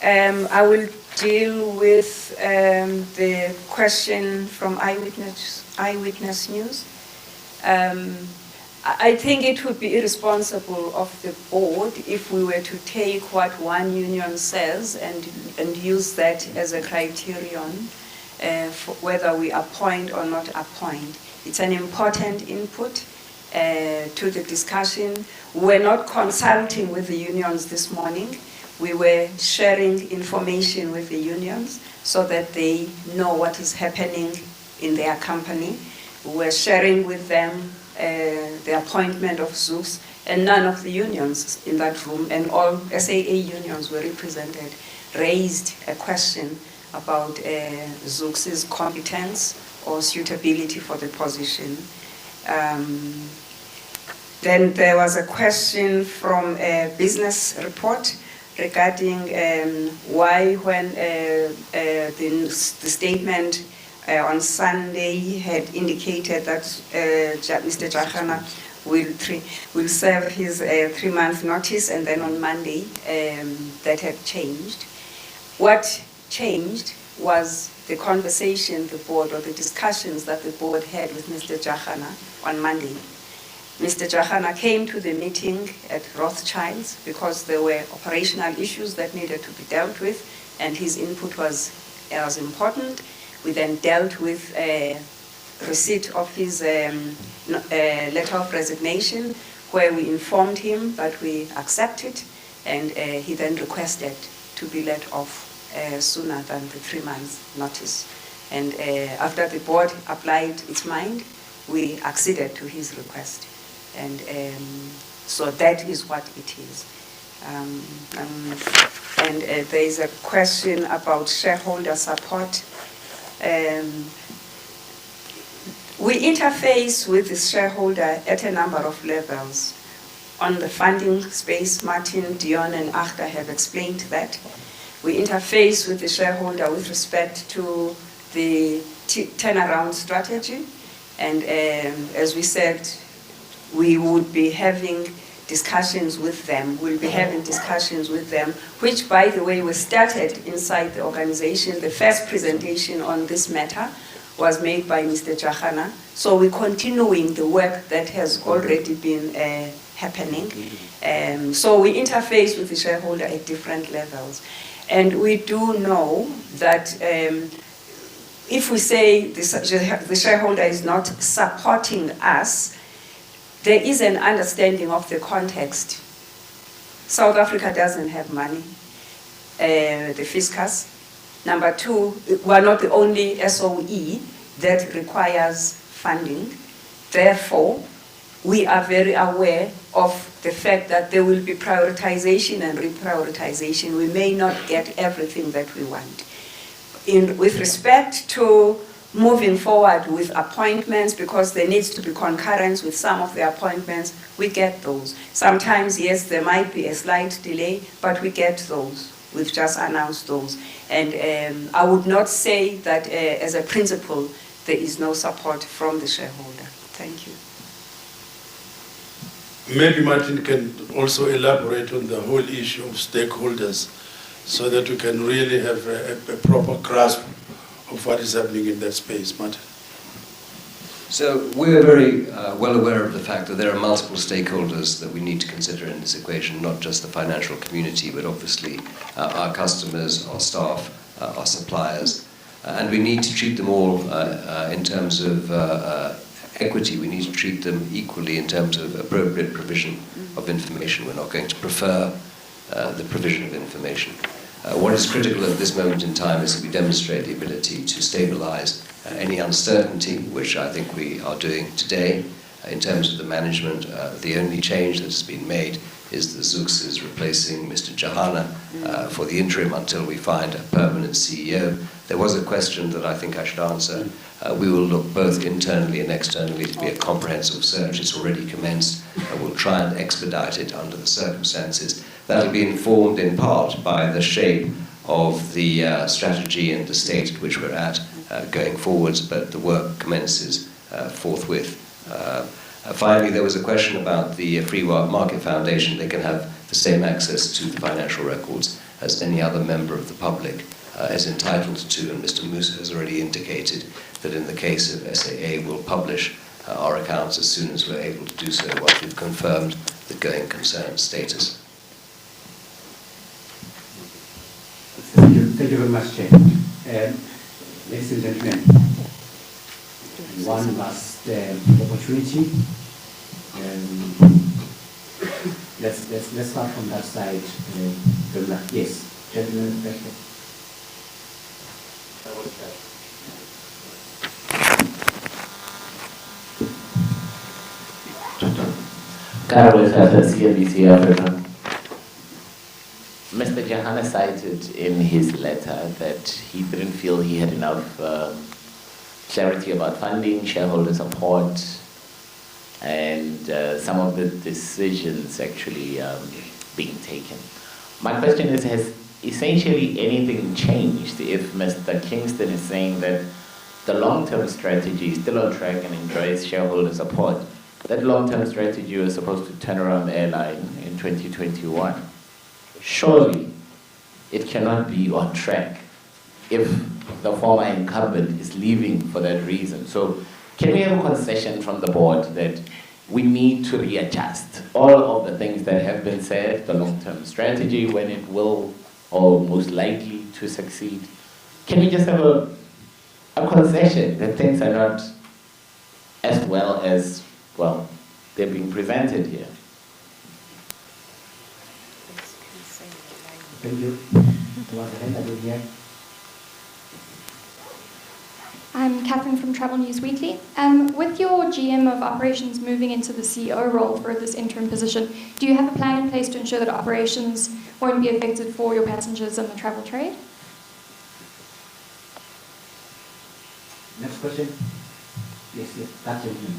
Speaker 2: I will deal with the question from Eyewitness News. I think it would be irresponsible of the board if we were to take what one union says and use that as a criterion for whether we appoint or not appoint. It's an important input to the discussion. We're not consulting with the unions this morning. We were sharing information with the unions so that they know what is happening in their company. We're sharing with them the appointment of Zooks, and none of the unions in that room, and all SAA unions were represented, raised a question about Zooks' competence or suitability for the position. Then there was a question from a business report regarding why, when the statement on Sunday had indicated that Mr. Chahana will serve his 3-month notice, and then on Monday that had changed. What changed was the conversation the board, or the discussions that the board had with Mr. Chahana on Monday. Mr. Chahana came to the meeting at Rothschild's because there were operational issues that needed to be dealt with, and his input was important. We then dealt with receipt of his letter of resignation, where we informed him that we accepted, and he then requested to be let off sooner than the 3 months notice. And after the board applied its mind, we acceded to his request. And so that is what it is. And there is a question about shareholder support. We interface with the shareholder at a number of levels. On the funding space, Martin, Dion, and Achta have explained that. We interface with the shareholder with respect to the turnaround strategy. And as we said, we would be having discussions with them. We'll be having discussions with them, which, by the way, was started inside the organization. The first presentation on this matter was made by Mr. Chahana. So we're continuing the work that has already been happening. So we interface with the shareholder at different levels. And we do know that if we say the shareholder is not supporting us, there is an understanding of the context. South Africa doesn't have money, the fiscus. Number two, we're not the only SOE that requires funding. Therefore, we are very aware of the fact that there will be prioritization and reprioritization. We may not get everything that we want. With respect to moving forward with appointments, because there needs to be concurrence with some of the appointments, we get those. Sometimes, yes, there might be a slight delay, but we get those. We've just announced those. And I would not say that as a principle, there is no support from the shareholder. Thank you.
Speaker 1: Maybe Martin can also elaborate on the whole issue of stakeholders so that we can really have a proper grasp of what is happening in that space. Martin.
Speaker 10: So we're very well aware of the fact that there are multiple stakeholders that we need to consider in this equation, not just the financial community, but obviously our customers, our staff, our suppliers. And we need to treat them all in terms of equity. We need to treat them equally in terms of appropriate provision of information. We're not going to prefer the provision of information. What is critical at this moment in time is that we demonstrate the ability to stabilize any uncertainty, which I think we are doing today. In terms of the management, the only change that has been made is that Zooks is replacing Mr. Jahana for the interim until we find a permanent CEO. There was a question that I think I should answer. We will look both internally and externally to be a comprehensive search. It's already commenced. We'll try and expedite it under the circumstances. That'll be informed in part by the shape of the strategy and the state at which we're at going forwards, but the work commences forthwith. Finally, there was a question about the Free Market Foundation. They can have the same access to the financial records as any other member of the public is entitled to, and Mr. Musa has already indicated that in the case of SAA, we'll publish our accounts as soon as we're able to do so, once we've confirmed the going concern status.
Speaker 7: Thank you very much, Chair. Ladies and gentlemen, one last opportunity. Let's start from that side. Yes, gentlemen, back there.
Speaker 18: Carol SABC Africa. Mr. Jahana cited in his letter that he didn't feel he had enough clarity about funding, shareholder support, and some of the decisions actually being taken. My question is, has essentially anything changed if Mr. Kingston is saying that the long-term strategy is still on track and enjoys shareholder support? That long-term strategy was supposed to turn around the airline in 2021. Surely it cannot be on track if the former incumbent is leaving for that reason. So can we have a concession from the board that we need to readjust all of the things that have been said, the long-term strategy, when it will or most likely to succeed? Can we just have a concession that things are not as well as, well, they're being presented here?
Speaker 7: Thank you.
Speaker 19: I'm Catherine from Travel News Weekly. With your GM of operations moving into the CEO role for this interim position, do you have a plan in place to ensure that operations won't be affected for your passengers and the travel trade?
Speaker 7: Next question. Yes, that gentleman.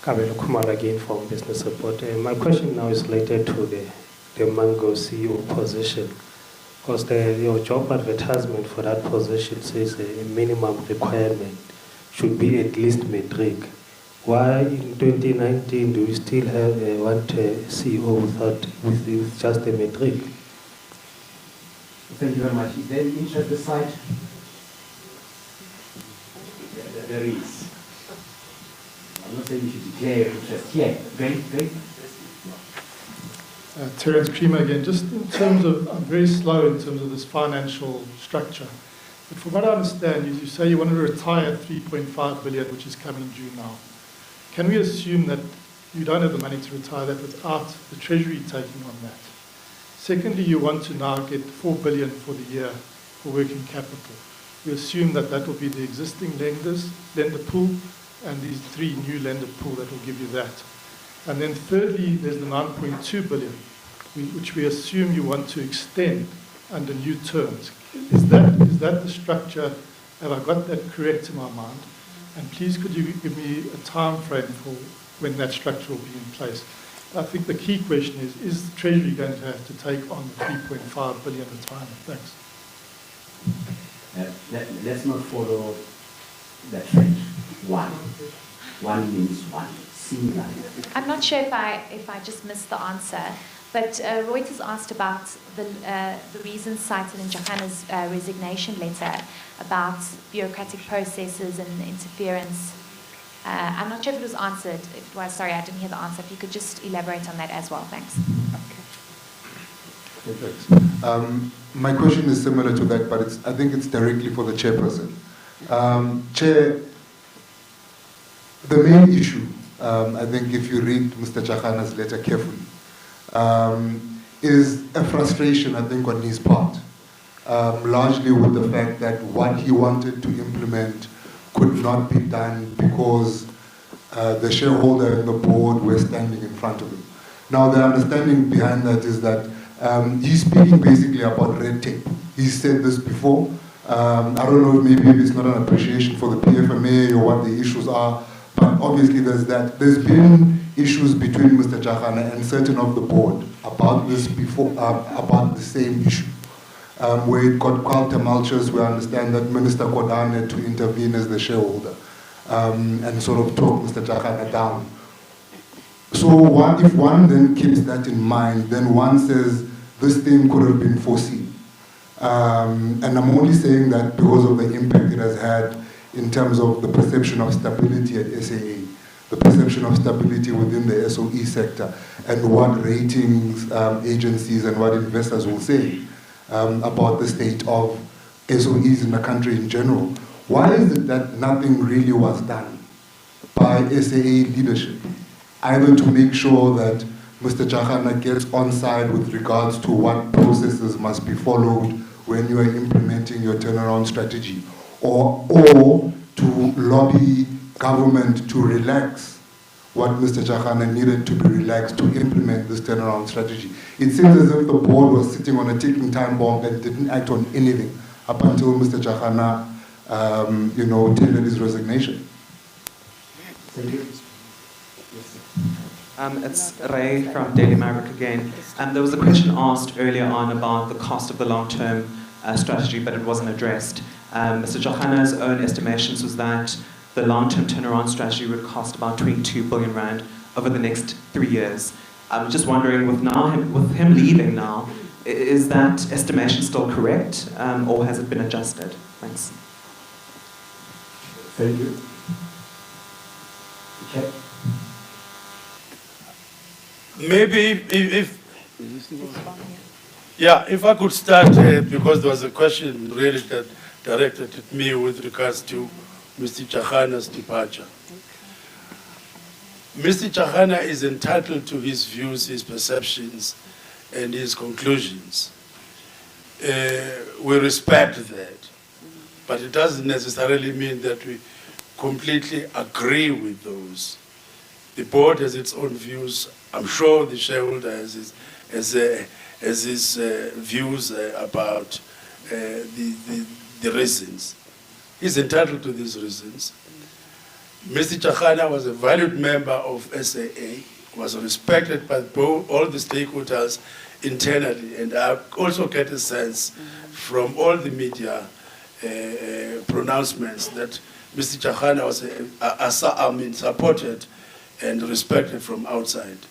Speaker 16: Kabelo Kumar again from Business Report. My question now is related to the Mango CEO position. Because your job advertisement for that position says a minimum requirement should be at least matric. Why in 2019 do we still have one CEO with just a matric?
Speaker 7: Thank you very much. Is there any interest this side? There is. I'm not saying you should declare your interest here. Great.
Speaker 9: Terence Creamer again. Just in terms of, I'm very slow in terms of this financial structure. But from what I understand, you say you want to retire 3.5 billion, which is coming due now. Can we assume that you don't have the money to retire that without the Treasury taking on that? Secondly, you want to now get 4 billion for the year for working capital. We assume that that will be the existing lender pool, and these 3 new lender pool that will give you that. And then thirdly, there's the 9.2 billion, which we assume you want to extend under new terms. Is that the structure? Have I got that correct in my mind? And please could you give me a time frame for when that structure will be in place? I think the key question is the Treasury going to have to take on the 3.5 billion retirement? Thanks.
Speaker 7: Let's not follow that trend. One means one. Singular.
Speaker 20: I'm not sure if I just missed the answer, but Reuters asked about the reasons cited in Jacana's resignation letter about bureaucratic processes and interference. I'm not sure if it was answered. If it was, sorry, I didn't hear the answer. If you could just elaborate on that as well, thanks.
Speaker 6: Thanks. My question is similar to that, but I think it's directly for the chairperson. Chair, the main issue, I think if you read Mr. Jacana's letter carefully, is a frustration, I think, on his part, largely with the fact that what he wanted to implement could not be done because the shareholder and the board were standing in front of him. Now, the understanding behind that is that he's speaking basically about red tape. He's said this before. I don't know if maybe it's not an appreciation for the PFMA or what the issues are, but obviously there's that. There's been issues between Mr. Jacana and certain of the board about this before, about the same issue. Where it got quite tumultuous, we understand that Minister Kodan had to intervene as the shareholder and sort of talk Mr. Jacana down. So if one then keeps that in mind, then one says this thing could have been foreseen. And I'm only saying that because of the impact it has had in terms of the perception of stability at SAA, the perception of stability within the SOE sector, and what ratings agencies and what investors will say about the state of SOEs in the country in general. Why is it that nothing really was done by SAA leadership, either to make sure that Mr. Jacana gets on side with regards to what processes must be followed when you are implementing your turnaround strategy, or to lobby government to relax what Mr. Jacana needed to be relaxed to implement this turnaround strategy? It seems as if the board was sitting on a ticking time bomb and didn't act on anything up until Mr. Jacana, tendered his resignation.
Speaker 7: Thank you.
Speaker 4: It's Ray from Daily Maverick again. There was a question asked earlier on about the cost of the long-term strategy, but it wasn't addressed. Mr. Jacana's own estimations was that the long-term turnaround strategy would cost about 22 billion rand over the next 3 years. I'm just wondering, with him leaving now, is that estimation still correct, or has it been adjusted? Thanks.
Speaker 7: Thank you. Okay.
Speaker 1: Maybe if I could start, because there was a question really that directed at me with regards to Mr. Jacana's departure. Mr. Jacana is entitled to his views, his perceptions, and his conclusions. We respect that, but it doesn't necessarily mean that we completely agree with those. The board has its own views. I'm sure the shareholder has his views about the reasons. He's entitled to these reasons. Mr. Jacana was a valued member of SAA, was respected by all the stakeholders internally, and I also get a sense from all the media pronouncements that Mr. Jacana was supported and respected from outside.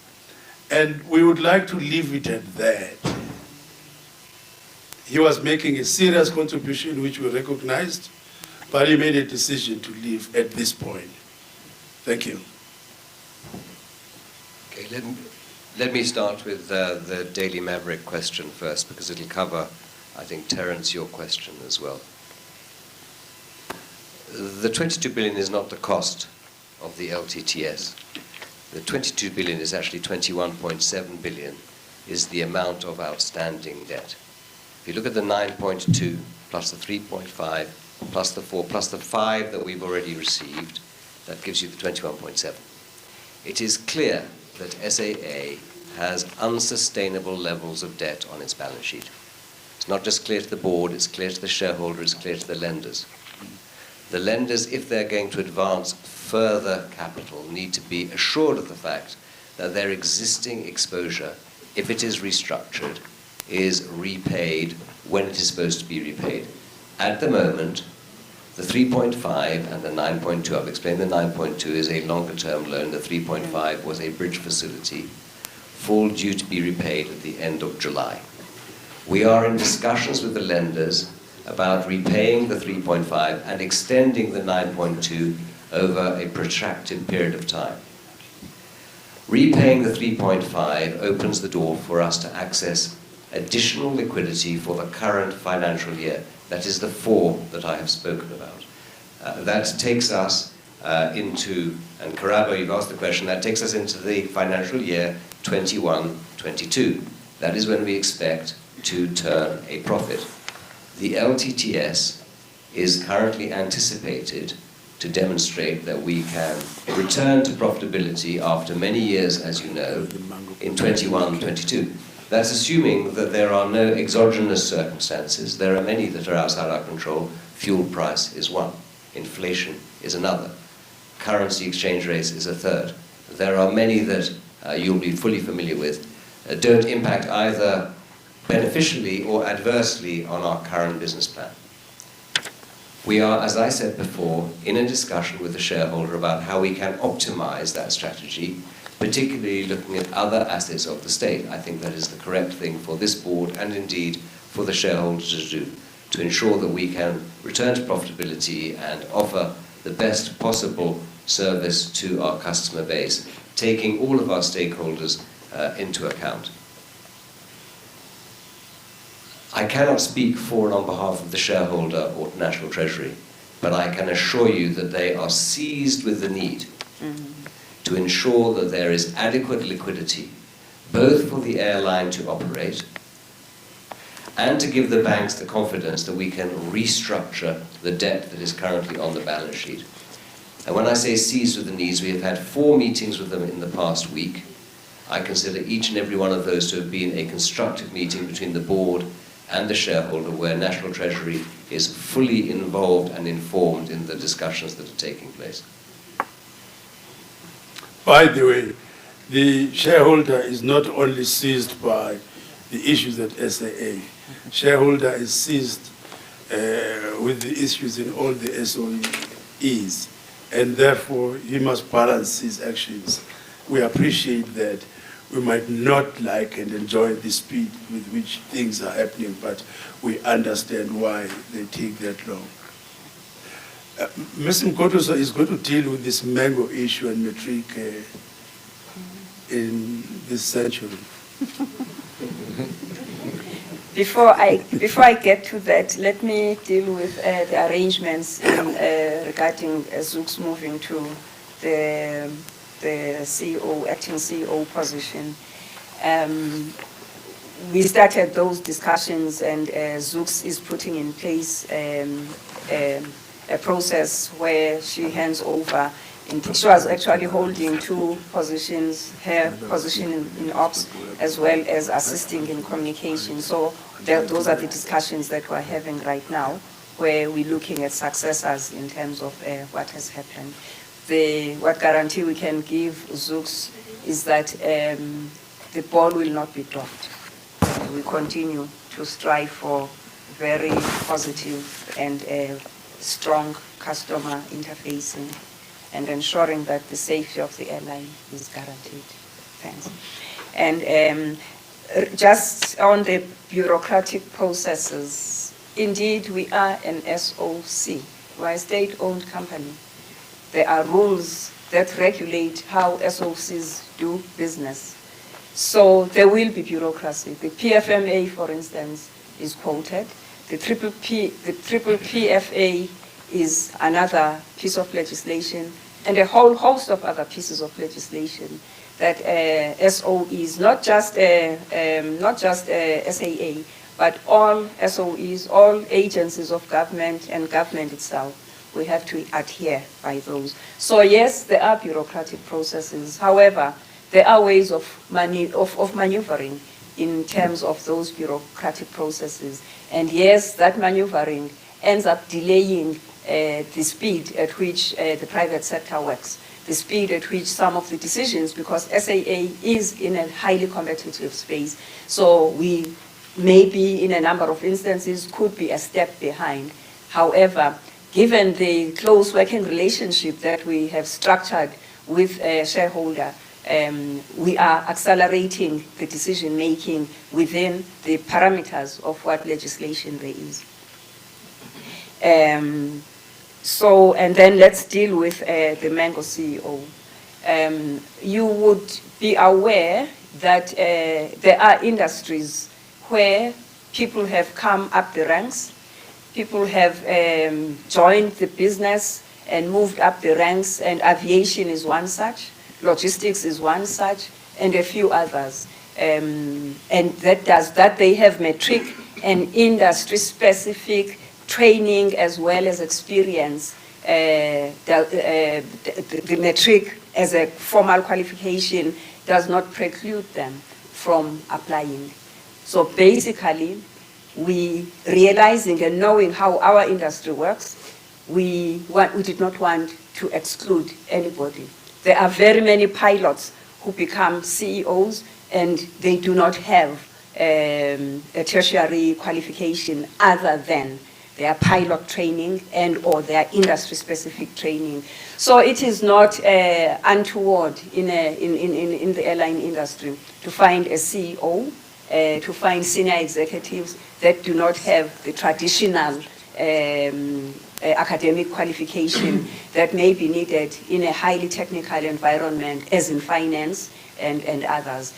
Speaker 1: And we would like to leave it at that. He was making a serious contribution, which we recognized, but he made a decision to leave at this point. Thank you.
Speaker 10: Okay, let me start with the Daily Maverick question first, because it'll cover, I think, Terence, your question as well. The 22 billion is not the cost of the LTTS. The 22 billion is actually 21.7 billion is the amount of outstanding debt. If you look at the 9.2 plus the 3.5 plus the 4 plus the 5 that we've already received, that gives you the 21.7. It is clear that SAA has unsustainable levels of debt on its balance sheet. It's not just clear to the board, it's clear to the shareholder, it's clear to the lenders. The lenders, if they're going to advance further capital, need to be assured of the fact that their existing exposure, if it is restructured, is repaid when it is supposed to be repaid. At the moment, the 3.5 and the 9.2, I've explained the 9.2 is a longer-term loan, the 3.5 was a bridge facility, full due to be repaid at the end of July. We are in discussions with the lenders about repaying the 3.5 and extending the 9.2 over a protracted period of time. Repaying the 3.5 opens the door for us to access additional liquidity for the current financial year. That is the 4 that I have spoken about. That takes us into, and Karabo, you've asked the question, that takes us into the financial year 21-22. That is when we expect to turn a profit. The LTTS is currently anticipated to demonstrate that we can return to profitability after many years, as you know, in 21-22. That's assuming that there are no exogenous circumstances. There are many that are outside our control. Fuel price is one. Inflation is another. Currency exchange rates is a third. There are many that you'll be fully familiar with, don't impact either beneficially or adversely on our current business plan. We are, as I said before, in a discussion with the shareholder about how we can optimize that strategy, particularly looking at other assets of the state. I think that is the correct thing for this board and indeed for the shareholders to do, to ensure that we can return to profitability and offer the best possible service to our customer base, taking all of our stakeholders into account. I cannot speak for and on behalf of the shareholder or National Treasury, but I can assure you that they are seized with the need to ensure that there is adequate liquidity, both for the airline to operate and to give the banks the confidence that we can restructure the debt that is currently on the balance sheet. And when I say seized with the needs, we have had 4 meetings with them in the past week. I consider each and every one of those to have been a constructive meeting between the board and the shareholder, where National Treasury is fully involved and informed in the discussions that are taking place.
Speaker 1: By the way, the shareholder is not only seized by the issues at SAA. Shareholder is seized with the issues in all the SOEs, and therefore he must balance his actions. We appreciate that. We might not like and enjoy the speed with which things are happening, but we understand why they take that long. Mr. Mkotoso is going to deal with this mango issue and matric in this century.
Speaker 2: Before I get to that, let me deal with the arrangements regarding Zooks moving to the CEO, acting CEO position. We started those discussions, and Zooks is putting in place a process where she hands over. She was actually holding 2 positions, her position in ops as well as assisting in communication. So those are the discussions that we're having right now, where we're looking at successors in terms of what has happened. What guarantee we can give Zooks is that the ball will not be dropped. We continue to strive for very positive and strong customer interfacing and ensuring that the safety of the airline is guaranteed. Thanks. And just on the bureaucratic processes, indeed we are an SOC, we're a state-owned company. There are rules that regulate how SOCs do business. So there will be bureaucracy. The PFMA, for instance, is quoted. The triple PFA is another piece of legislation, and a whole host of other pieces of legislation that SOEs, not just SAA, but all SOEs, all agencies of government and government itself, we have to adhere by those. So yes, there are bureaucratic processes. However, there are ways of maneuvering in terms of those bureaucratic processes. And yes, that maneuvering ends up delaying the speed at which the private sector works, the speed at which some of the decisions, because SAA is in a highly competitive space, so we maybe in a number of instances could be a step behind. However, given the close working relationship that we have structured with a shareholder, we are accelerating the decision making within the parameters of what legislation there is. So, and then let's deal with the Mango CEO. You would be aware that there are industries where people have come up the ranks, people have joined the business and moved up the ranks, and aviation is one such, logistics is one such, and a few others. And that they have metric and industry-specific training as well as experience. The metric as a formal qualification does not preclude them from applying. So basically, we realizing and knowing how our industry works, we did not want to exclude anybody. There are very many pilots who become CEOs and they do not have a tertiary qualification other than their pilot training and or their industry-specific training. So it is not untoward in the airline industry to find a CEO, to find senior executives that do not have the traditional academic qualification that may be needed in a highly technical environment, as in finance and others.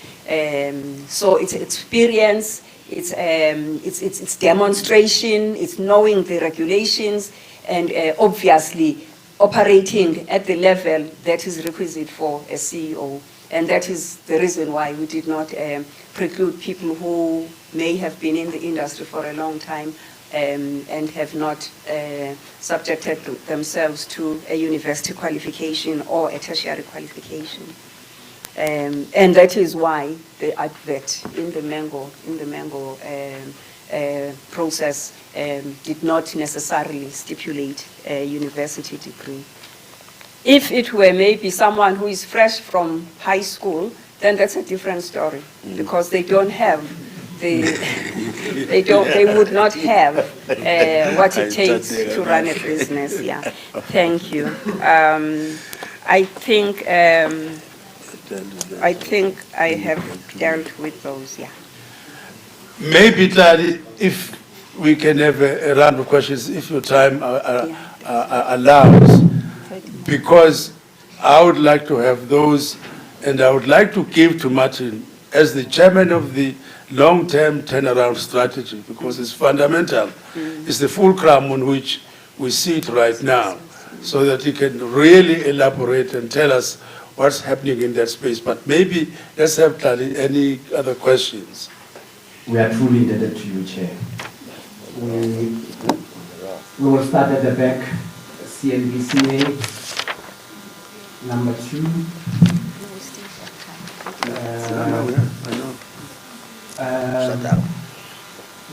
Speaker 2: So it's experience, it's demonstration, it's knowing the regulations, and obviously operating at the level that is requisite for a CEO. And that is the reason why we did not preclude people who may have been in the industry for a long time and have not subjected themselves to a university qualification or a tertiary qualification. And that is why the advert in the Mango process did not necessarily stipulate a university degree. If it were maybe someone who is fresh from high school, then that's a different story, because they don't have they would not have what it takes to run a business. Yeah, thank you. I think I have dealt with those. Yeah.
Speaker 1: Maybe, Tlali, if we can have a round of questions, if your time allows, because I would like to have those, and I would like to give to Martin as the chairman of the long-term turnaround strategy, because it's fundamental. It's the fulcrum on which we see it right now, so that he can really elaborate and tell us what's happening in that space. But maybe let's have Tlali, any other questions?
Speaker 7: We are truly indebted to you, Chair. We will start at the back, CNBCA, number 2.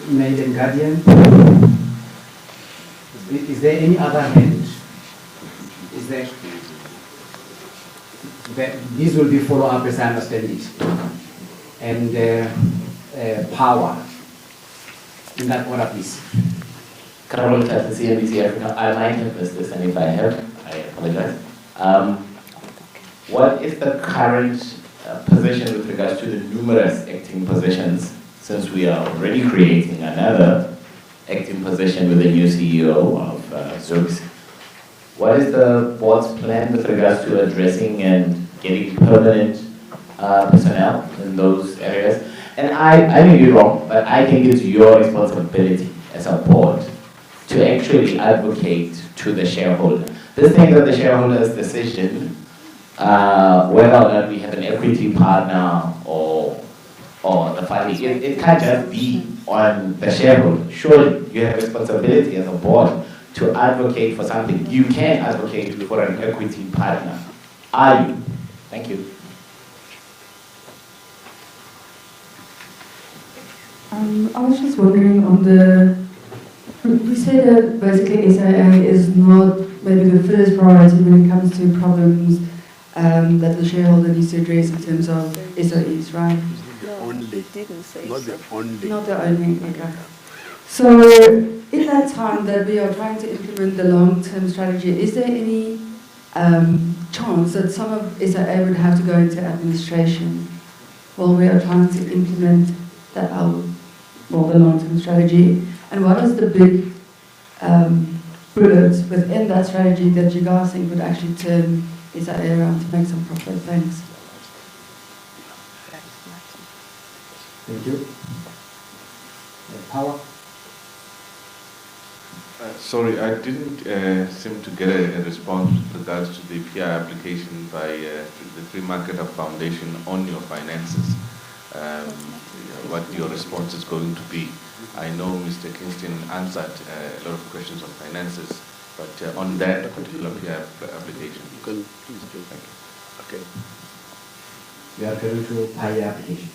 Speaker 7: Mail and Guardian. Is there any other hand? Is there? These will be follow-up as I understand it. And power. In that order, please.
Speaker 18: Carol at the CNBC Africa. I might have missed this, and if I have, I apologize. What is the current position with regards to the numerous acting positions, since we are already creating another acting position with the new CEO of Zooks? What is the board's plan with regards to addressing and getting permanent personnel in those areas? And I may be wrong, but I think it's your responsibility as a board to actually advocate
Speaker 7: to the shareholder. This thing that the shareholder's decision, whether or not we have an equity partner or the funding, it can't just be on the shareholder. Surely you have responsibility as a board to advocate for something. You can advocate for an equity partner. Are you? Thank you.
Speaker 17: I was just wondering on the, you say that basically SAA is not maybe the first priority when it comes to problems that the shareholder needs to address in terms of SOEs, right?
Speaker 1: Only.
Speaker 2: Didn't say
Speaker 1: Not the only.
Speaker 17: Not the only, okay. So in that time that we are trying to implement the long-term strategy, is there any chance that some of SAA would have to go into administration while we are trying to implement the long-term strategy? And what is the big bullets within that strategy that you guys think would actually turn SAA around to make some profit? Thanks.
Speaker 7: Thank you. Power?
Speaker 13: Sorry, I didn't seem to get a response with regards to the PR application by the Free Market Hub Foundation on your finances. What your response is going to be. I know Mr. Kingston answered a lot of questions on finances, but on that particular PR application.
Speaker 1: Please, thank you. Okay.
Speaker 7: We are going to PR application.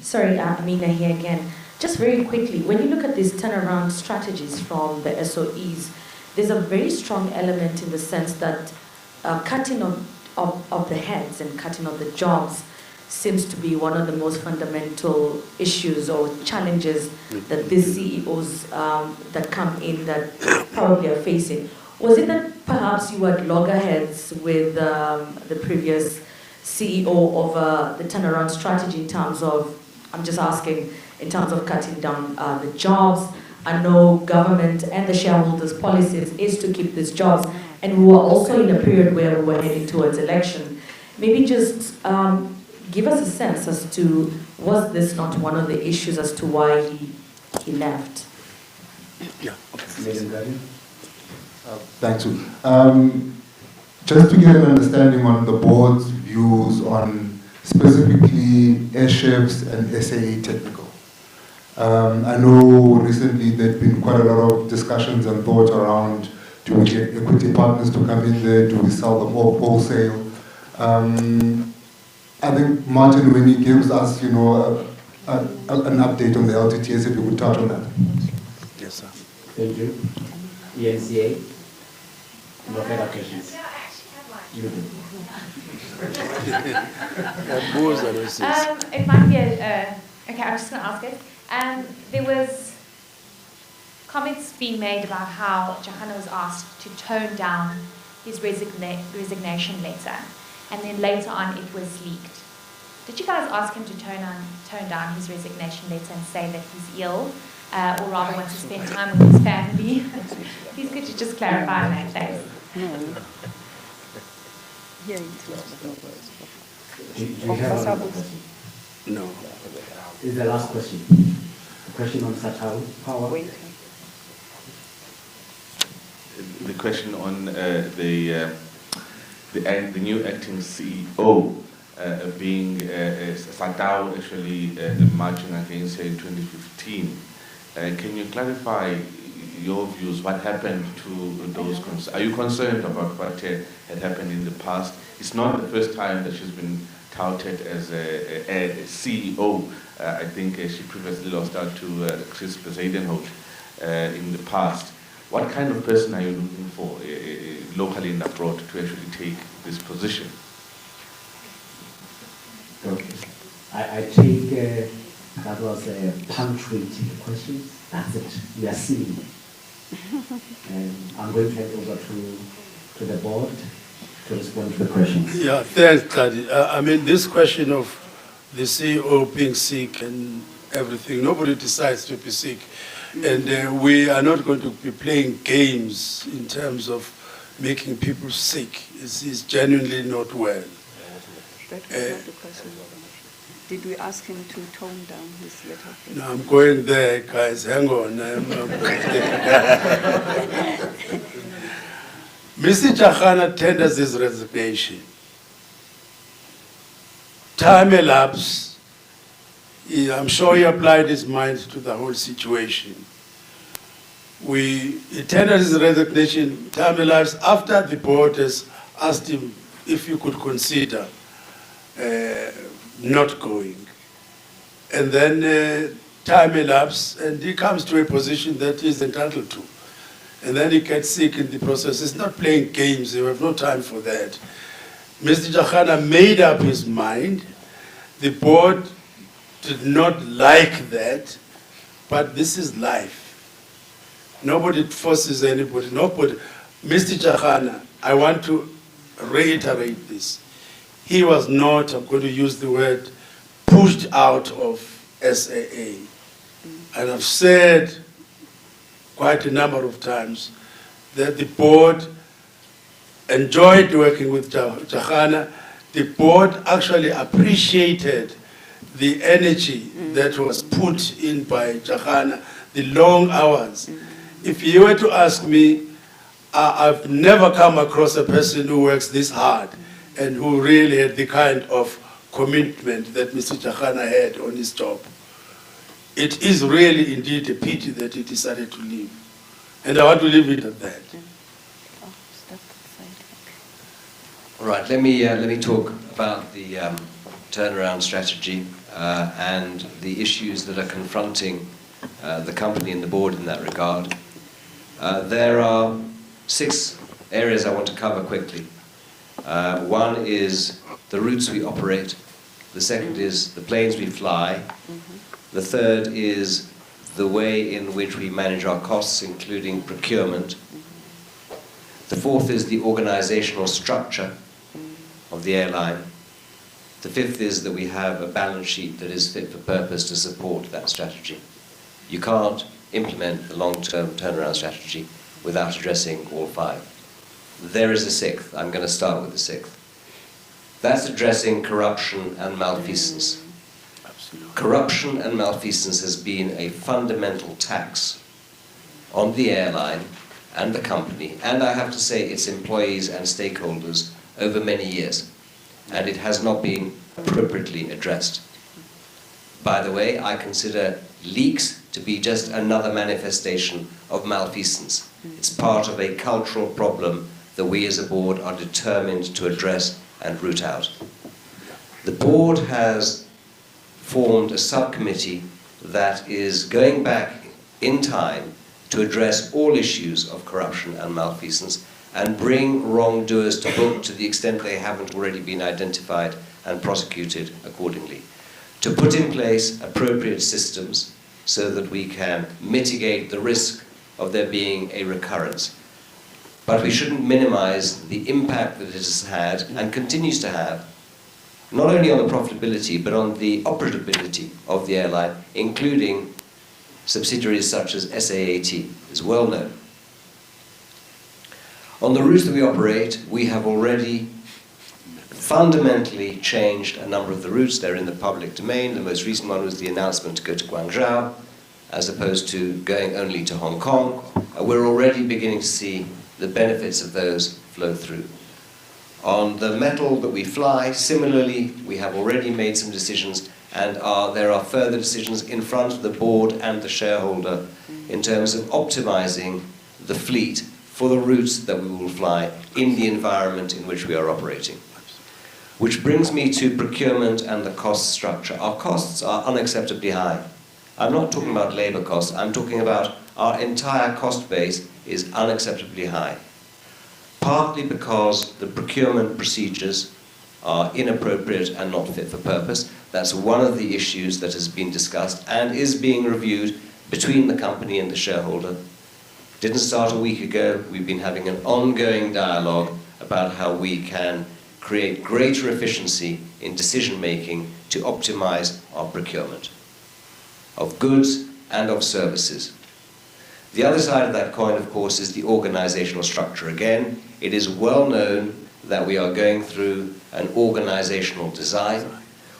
Speaker 8: Sorry, Amina here again. Just very quickly, when you look at these turnaround strategies from the SOEs, there's a very strong element in the sense that cutting of the heads and cutting of the jobs seems to be one of the most fundamental issues or challenges that these CEOs that come in that probably are facing. Was it that perhaps you had loggerheads with the previous CEO of the turnaround strategy in terms of, I'm just asking, in terms of cutting down the jobs? I know government and the shareholders' policies is to keep these jobs, and we were also in a period where we were heading towards election. Maybe just give us a sense as to, was this not one of the issues as to why he left?
Speaker 1: Yeah.
Speaker 6: Thank you. Just to get an understanding on the board's views on specifically airships and SAA technical. I know recently there have been quite a lot of discussions and thoughts around, do we get equity partners to come in there, do we sell them all wholesale? I think Martin, when he gives us, an update on the LTTS, if you would touch on that.
Speaker 1: Yes, sir.
Speaker 7: Thank you. ENCA? No further questions. You do.
Speaker 20: It might be okay, I'm just going to ask it. There was comments being made about how Jahana was asked to tone down his resignation letter, and then later on it was leaked. Did you guys ask him to tone down his resignation letter and say that he's ill, or rather wants to spend time with his family? Please could you just clarify that, thanks?
Speaker 2: Yeah,
Speaker 7: Do you have another question?
Speaker 1: No.
Speaker 7: This is the last question. A question on Satao power.
Speaker 13: The question on the new acting CEO being Satao actually marching against her in 2015. Can you clarify your views? What happened to those concerns? Are you concerned about what had happened in the past? It's not the first time that she's been touted as a CEO. I think she previously lost out to Chris Bezuidenhout in the past. What kind of person are you looking for locally and abroad to actually take this position?
Speaker 7: Okay. I take that was a punctuating question. That's it. We are seeing. And I'm going to hand over to the board to respond to the questions.
Speaker 1: Yeah, thanks, Daddy. I mean, this question of the CEO being sick and everything, nobody decides to be sick. And we are not going to be playing games in terms of making people sick. He's genuinely not well.
Speaker 2: did we ask him to tone down his letter of resignation?
Speaker 1: No, I'm going there, guys. Hang on. I'm going there. Mr. Chakana tenders his resignation. Time elapsed. I'm sure he applied his mind to the whole situation. He tendered his resignation. Time elapsed after the board has asked him if he could consider not going. And then time elapsed, and he comes to a position that he's entitled to. And then he gets sick in the process. He's not playing games. We have no time for that. Mr. Chakana made up his mind. The board did not like that, but this is life. Nobody forces anybody. Nobody. Mr. Chakana, I want to reiterate this. He was not, I'm going to use the word, pushed out of SAA. And I've said quite a number of times that the board enjoyed working with Chakana. The board actually appreciated the energy that was put in by Chakana, the long hours. If you were to ask me, I've never come across a person who works this hard and who really had the kind of commitment that Mr. Chakana had on his job. It is really indeed a pity that he decided to leave. And I want to leave it at that.
Speaker 10: All right, let me talk about the turnaround strategy and the issues that are confronting the company and the board in that regard. There are 6 areas I want to cover quickly. One is the routes we operate. The second is the planes we fly. The third is the way in which we manage our costs, including procurement. The fourth is the organizational structure of the airline. The fifth is that we have a balance sheet that is fit for purpose to support that strategy. You can't implement the long-term turnaround strategy without addressing all 5. There is a 6th. I'm going to start with the 6th. That's addressing corruption and malfeasance. Corruption and malfeasance has been a fundamental tax on the airline and the company, and I have to say its employees and stakeholders over many years, and it has not been appropriately addressed. By the way, I consider leaks to be just another manifestation of malfeasance. It's part of a cultural problem that we as a board are determined to address and root out. The board has formed a subcommittee that is going back in time to address all issues of corruption and malfeasance and bring wrongdoers to book to the extent they haven't already been identified and prosecuted accordingly. To put in place appropriate systems so that we can mitigate the risk of there being a recurrence. But we shouldn't minimize the impact that it has had and continues to have, not only on the profitability, but on the operability of the airline, including subsidiaries such as SAAT, is well known. On the routes that we operate, we have already fundamentally changed a number of the routes. They're in the public domain. The most recent one was the announcement to go to Guangzhou, as opposed to going only to Hong Kong. We're already beginning to see the benefits of those flow through. On the metal that we fly, similarly, we have already made some decisions, and there are further decisions in front of the board and the shareholder in terms of optimizing the fleet for the routes that we will fly in the environment in which we are operating. Which brings me to procurement and the cost structure. Our costs are unacceptably high. I'm not talking about labor costs, I'm talking about our entire cost base is unacceptably high. Partly because the procurement procedures are inappropriate and not fit for purpose. That's one of the issues that has been discussed and is being reviewed between the company and the shareholder. Didn't start a week ago. We've been having an ongoing dialogue about how we can create greater efficiency in decision-making to optimize our procurement of goods and of services. The other side of that coin, of course, is the organizational structure. Again, it is well known that we are going through an organizational design.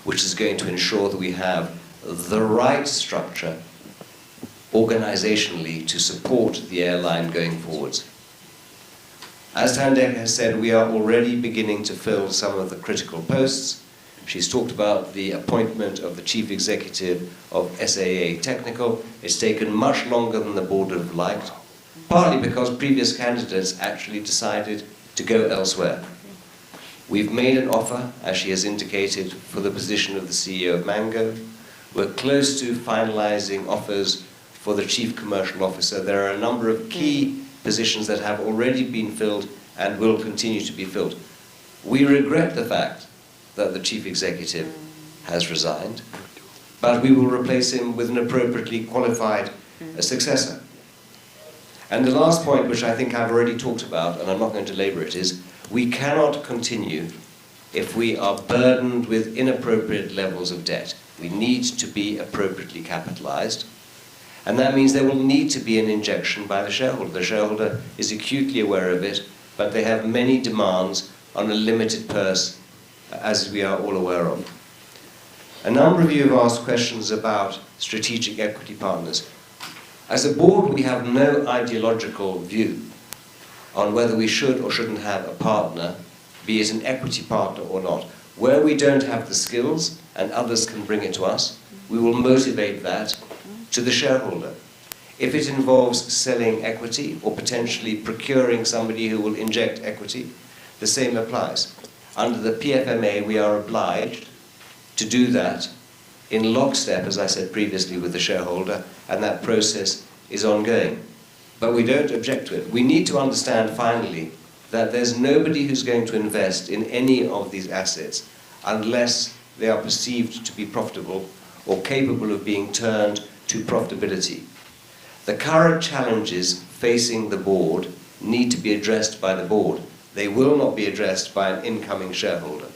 Speaker 10: which is going to ensure that we have the right structure organizationally to support the airline going forwards. As Tandek has said, we are already beginning to fill some of the critical posts. She's talked about the appointment of the chief executive of SAA Technical. It's taken much longer than the board would have liked, partly because previous candidates actually decided to go elsewhere. We've made an offer, as she has indicated, for the position of the CEO of Mango. We're close to finalizing offers for the chief commercial officer. There are a number of key positions that have already been filled and will continue to be filled. We regret the fact that the chief executive has resigned, but we will replace him with an appropriately qualified successor. And the last point, which I think I've already talked about, and I'm not going to labor it, is we cannot continue if we are burdened with inappropriate levels of debt. We need to be appropriately capitalized. And that means there will need to be an injection by the shareholder. The shareholder is acutely aware of it, but they have many demands on a limited purse, as we are all aware of. A number of you have asked questions about strategic equity partners. As a board, we have no ideological view on whether we should or shouldn't have a partner, be it an equity partner or not. Where we don't have the skills and others can bring it to us, we will motivate that to the shareholder. If it involves selling equity or potentially procuring somebody who will inject equity, the same applies. Under the PFMA, we are obliged to do that in lockstep, as I said previously, with the shareholder, and that process is ongoing. But we don't object to it. We need to understand, finally, that there's nobody who's going to invest in any of these assets unless they are perceived to be profitable or capable of being turned to profitability. The current challenges facing the board need to be addressed by the board. They will not be addressed by an incoming shareholder.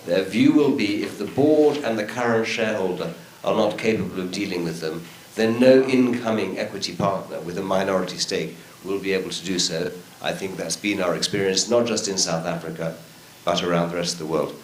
Speaker 10: Their view will be if the board and the current shareholder are not capable of dealing with them, then no incoming equity partner with a minority stake will be able to do so. I think that's been our experience, not just in South Africa, but around the rest of the world.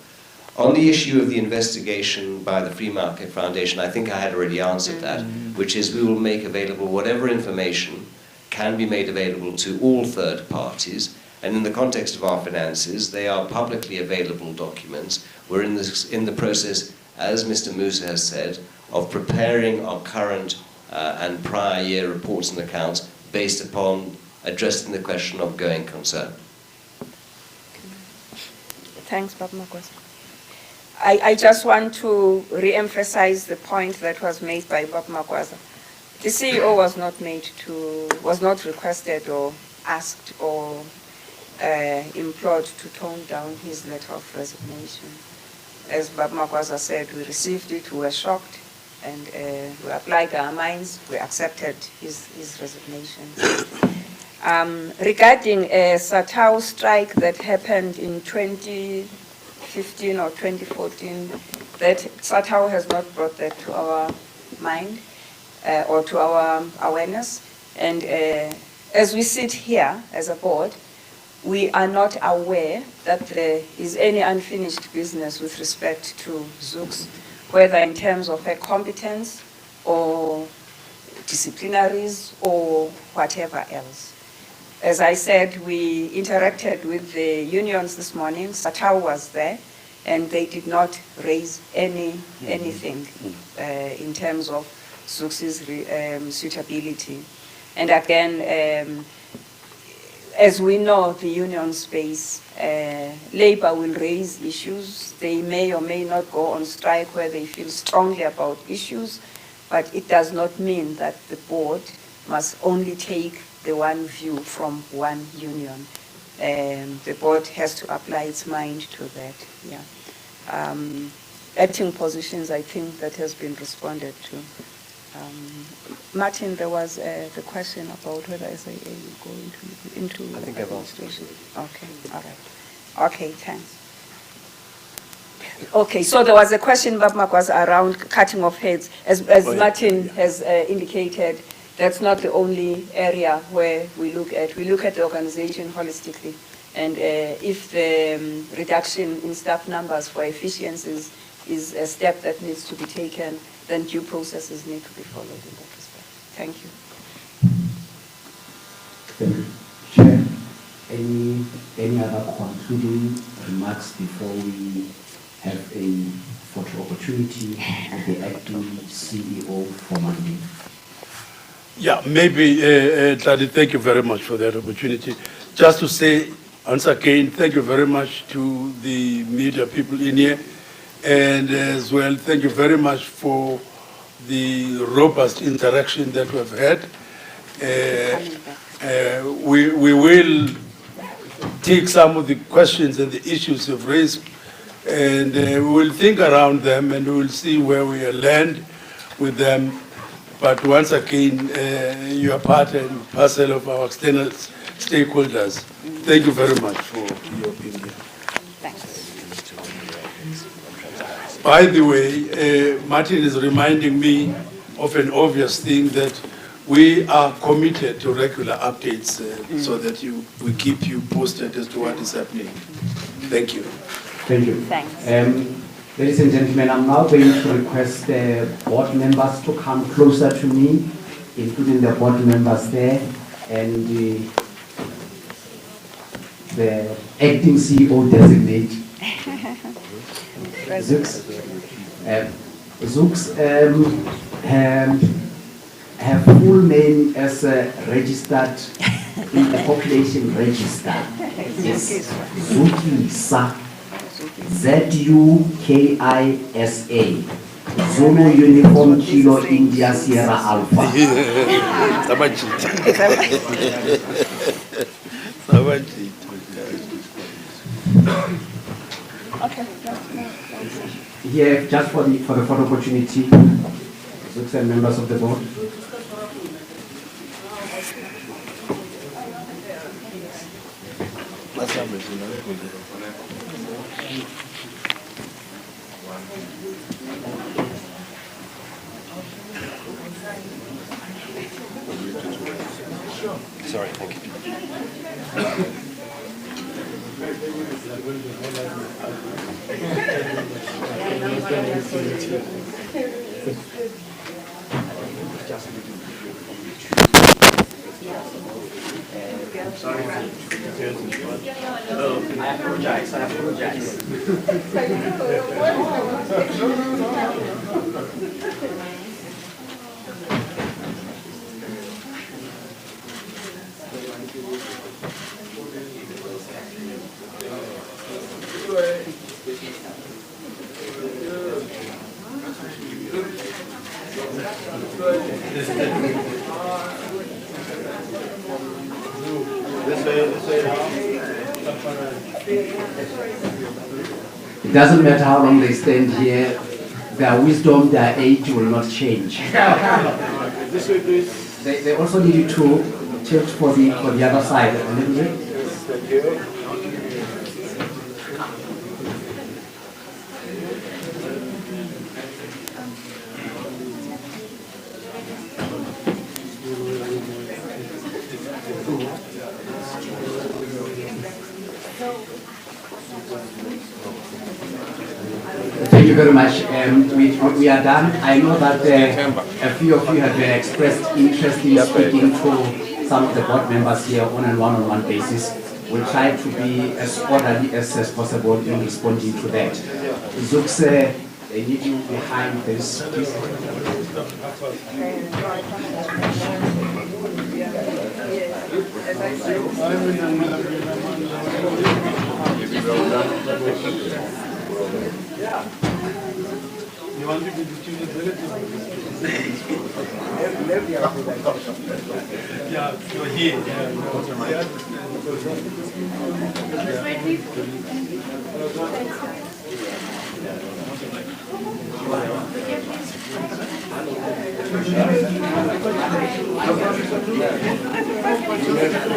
Speaker 10: On the issue of the investigation by the Free Market Foundation, I think I had already answered that, which is we will make available whatever information can be made available to all third parties. And in the context of our finances, they are publicly available documents. We're in the process, as Mr. Musa has said, of preparing our current and prior year reports and accounts based upon addressing the question of going concern.
Speaker 2: Thanks, Bob Magwaza. I just want to re-emphasize the point that was made by Bob Magwaza. The CEO was not requested or asked or implored to tone down his letter of resignation. As Bob Magwaza said, we received it, we were shocked, and we applied our minds, we accepted his resignation. Regarding a SATAU strike that happened in 2015 or 2014, that SATAU has not brought that to our mind or to our awareness. And as we sit here as a board, we are not aware that there is any unfinished business with respect to Zooks, whether in terms of her competence or disciplinaries or whatever else. As I said, we interacted with the unions this morning. SATAU was there, and they did not raise anything in terms of Zooks' suitability. And again, as we know, the union space, labor will raise issues. They may or may not go on strike where they feel strongly about issues, but it does not mean that the board must only take the one view from one union. The board has to apply its mind to that. Yeah. Acting positions, I think that has been responded to. Martin, there was the question about whether SAA will go into
Speaker 10: I think I've answered it.
Speaker 2: Okay, all right. Okay, thanks. Okay, so there was a question, Bob was around cutting off heads. As Martin has indicated, that's not the only area where we look at. We look at the organization holistically. And if the reduction in staff numbers for efficiencies is a step that needs to be taken, then due processes need to be followed in that respect. Thank you.
Speaker 7: Thank you. Chair, any other concluding remarks before we have a photo opportunity of the acting CEO for Monday?
Speaker 1: Yeah, maybe, Tlali, thank you very much for that opportunity. Just to say, once again, thank you very much to the media people in here. And as well, thank you very much for the robust interaction that we've had. We will take some of the questions and the issues you've raised, and we will think around them, and we will see where we land with them. But once again, you are part and parcel of our external stakeholders. Thank you very much for your opinion. By the way, Martin is reminding me of an obvious thing, that we are committed to regular updates so that we keep you posted as to what is happening. Thank you.
Speaker 7: Thank you.
Speaker 2: Thanks.
Speaker 7: Ladies and gentlemen, I'm now going to request the board members to come closer to me, including the board members there and the acting CEO designate. Zooks. Zooks her full name as registered in the population register is Zukisa, Z-U-K-I-S-A, Zulu Uniform Kilo India Sierra Alpha.
Speaker 2: Okay.
Speaker 7: Here, just for the photo opportunity, Zooks and members of the board.
Speaker 10: Sorry, thank you.
Speaker 7: Sorry. I apologize. It doesn't matter how long they stand here, their wisdom, their age will not change. They also need you to tilt for the other side a little bit.
Speaker 1: Thank you.
Speaker 7: Thank you very much. We are done. I know that a few of you have expressed interest in speaking to some of the board members here on a one-on-one basis. We'll try to be as orderly as possible in responding to that. Zooks, I need you behind this, please.
Speaker 1: You want to be the yeah, you're here.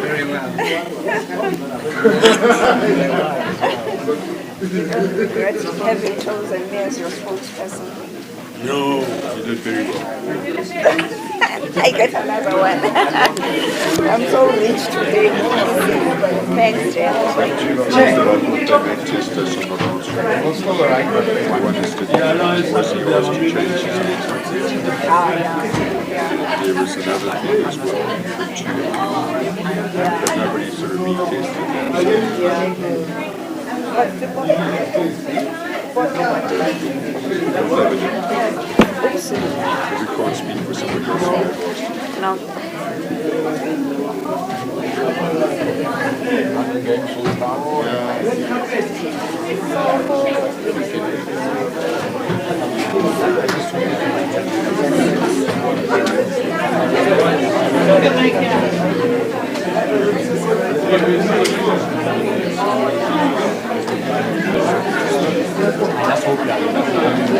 Speaker 2: Very well. You regret having chosen me as your spokesperson.
Speaker 21: No, you did very well.
Speaker 2: I get another one. I'm so rich today. Thanks, Chair.
Speaker 21: There was another thing as well, but nobody sort of we can't speak for somebody else.
Speaker 2: No.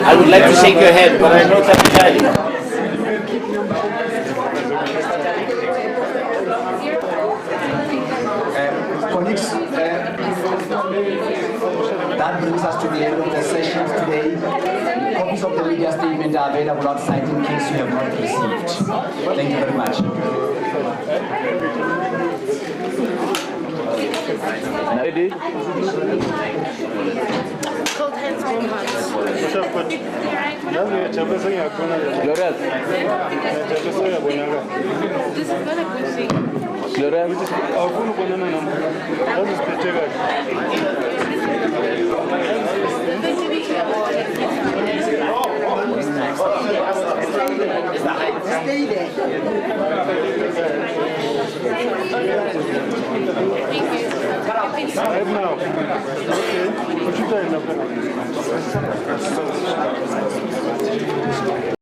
Speaker 3: I would like to shake your hand, but I know Tapitali.
Speaker 7: Colleagues, that brings us to the end of the session today. Copies of the media statement are available outside in case you have not received. Thank you very much.
Speaker 3: Ready?
Speaker 22: Cold hands, warm hearts.
Speaker 3: Florence.
Speaker 22: This is not a good thing.
Speaker 2: Stay there.
Speaker 21: Right now. Okay. What you doing now?